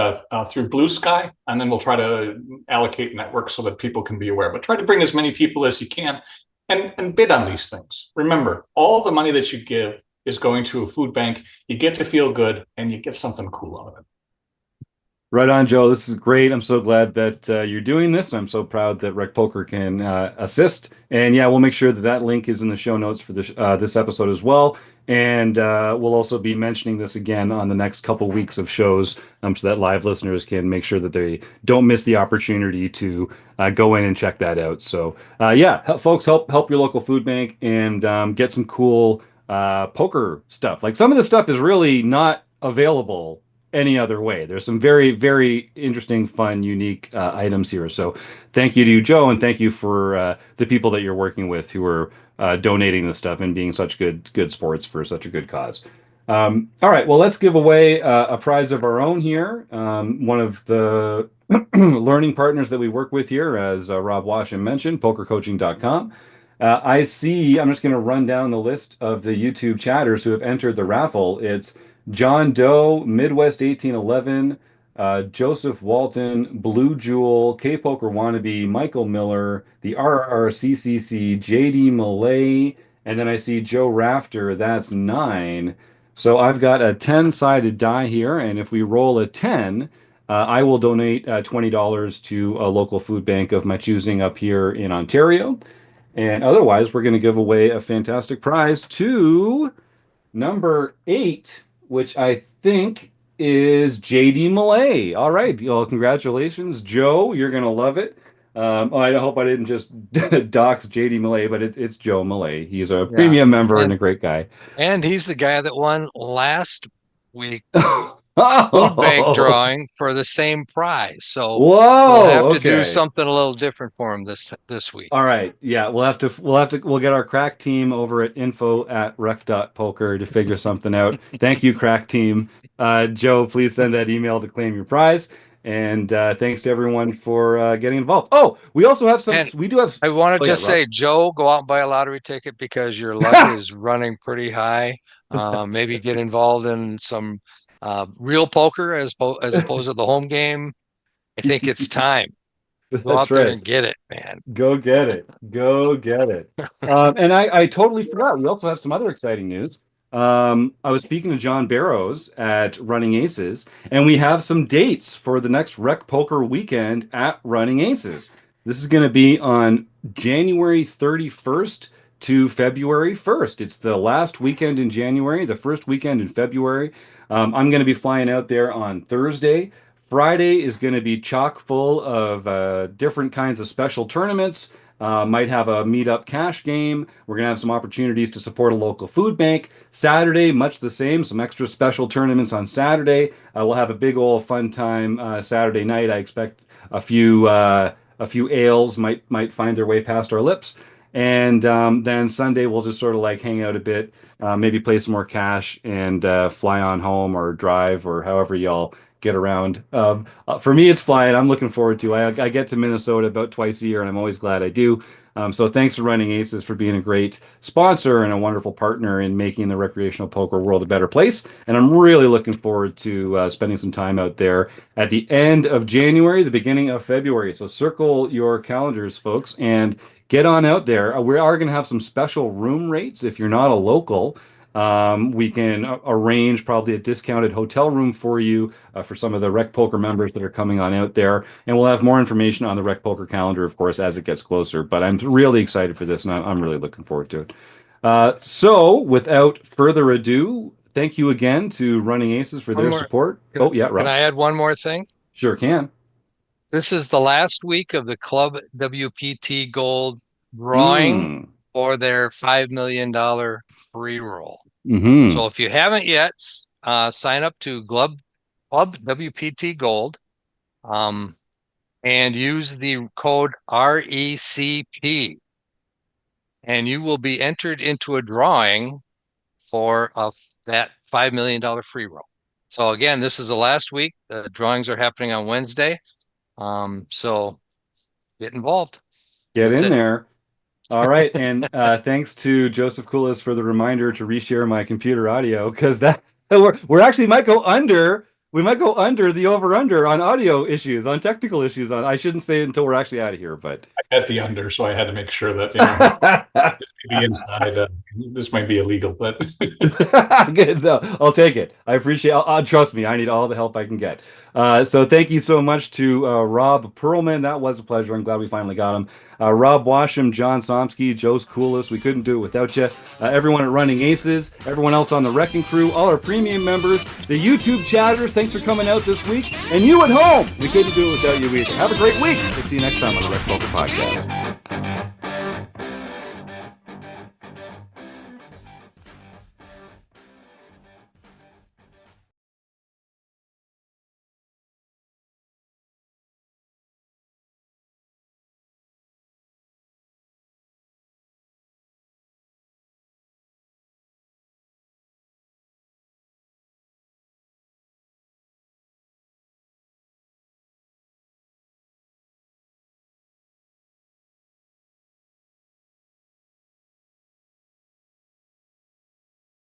[SPEAKER 4] through Blue Sky. And then we'll try to allocate networks so that people can be aware. But try to bring as many people as you can and bid on these things. Remember, all the money that you give is going to a food bank. You get to feel good and you get something cool out of it.
[SPEAKER 2] Right on, Joe. This is great. I'm so glad that you're doing this. I'm so proud that RecPoker can assist. And yeah, we'll make sure that that link is in the show notes for this episode as well. And we'll also be mentioning this again on the next couple weeks of shows, so that live listeners can make sure that they don't miss the opportunity to go in and check that out. So yeah, folks, help your local food bank and get some cool poker stuff. Like some of the stuff is really not available any other way. There's some very, very interesting, fun, unique items here. So thank you to you, Joe, and thank you for the people that you're working with who are donating this stuff and being such good sports for such a good cause. All right, well, let's give away a prize of our own here. One of the learning partners that we work with here, as Rob Washam mentioned, pokercoaching.com. I'm just going to run down the list of the YouTube chatters who have entered the raffle. It's John Doe, Midwest 1811, Joseph Walton, Blue Jewel, K-Poker Wannabe, Michael Miller, the RRCCC, JD Malay, and then I see Joe Rafter. That's 9. So I've got a 10-sided die here, and if we roll a 10, I will donate $20 to a local food bank of my choosing up here in Ontario. And otherwise, we're going to give away a fantastic prize to number 8, which I think is JD Malay. All right. Well, congratulations, Joe. You're going to love it. I hope I didn't just dox JD Malay, but it's Joe Malay. He's a premium member and a great guy.
[SPEAKER 5] And he's the guy that won last week's food bank drawing for the same prize. So we'll have to do something a little different for him this week.
[SPEAKER 2] All right. Yeah, we'll get our crack team over at info@rec.poker to figure something out. Thank you, crack team. Joe, please send that email to claim your prize. And thanks to everyone for getting involved. Oh, we also have some. We do have.
[SPEAKER 5] I want to say, Joe, go out and buy a lottery ticket because your luck is running pretty high. Maybe get involved in some real poker as opposed to the home game. I think it's time. Go out there and get it, man.
[SPEAKER 2] Go get it. Go get it. And I totally forgot. We also have some other exciting news. I was speaking to John Barrows at Running Aces, and we have some dates for the next Rec Poker weekend at Running Aces. This is going to be on January 31st to February 1st. It's the last weekend in January, the first weekend in February. I'm going to be flying out there on Thursday. Friday is going to be chock full of different kinds of special tournaments. Might have a meetup cash game. We're going to have some opportunities to support a local food bank. Saturday, much the same. Some extra special tournaments on Saturday. We'll have a big old fun time Saturday night. I expect a few ales might find their way past our lips. And then Sunday we'll just sort of like hang out a bit, maybe play some more cash and fly on home or drive or however y'all get around. For me, it's flying. I'm looking forward to. I get to Minnesota about twice a year, and I'm always glad I do. So thanks to Running Aces for being a great sponsor and a wonderful partner in making the recreational poker world a better place. And I'm really looking forward to spending some time out there at the end of January, the beginning of February. So circle your calendars, folks, and get on out there. We are going to have some special room rates if you're not a local. We can arrange probably a discounted hotel room for you for some of the Rec Poker members that are coming on out there. And we'll have more information on the Rec Poker calendar, of course, as it gets closer. But I'm really excited for this, and I'm really looking forward to it. So without further ado, thank you again to Running Aces for their support. Oh, yeah, Rob.
[SPEAKER 5] Can I add one more thing?
[SPEAKER 2] Sure can.
[SPEAKER 5] This is the last week of the Club WPT Gold drawing for their $5 million free roll. So if you haven't yet, sign up to Club WPT Gold and use the code RECP, and you will be entered into a drawing for that $5 million free roll. So again, this is the last week. The drawings are happening on Wednesday. So get involved.
[SPEAKER 2] Get in there. All right. And thanks to Joseph Koulis for the reminder to reshare my computer audio, because that we're actually might go under. We might go under the over-under on audio issues, on technical issues. I shouldn't say it until we're actually out of here, but
[SPEAKER 4] I bet the under, so I had to make sure that, you know, this may be inside. This might be illegal, but
[SPEAKER 2] good. No, I'll take it. I appreciate. Trust me, I need all the help I can get. So thank you so much to Rob Perelman. That was a pleasure. I'm glad we finally got him. Rob Washam, John Somsky, Joe's Koulis. We couldn't do it without you. Everyone at Running Aces, everyone else on the Wrecking Crew, all our premium members, the YouTube chatters, thanks for coming out this week. And you at home, we couldn't do it without you either. Have a great week. We'll see you next time on the Rec Poker Podcast.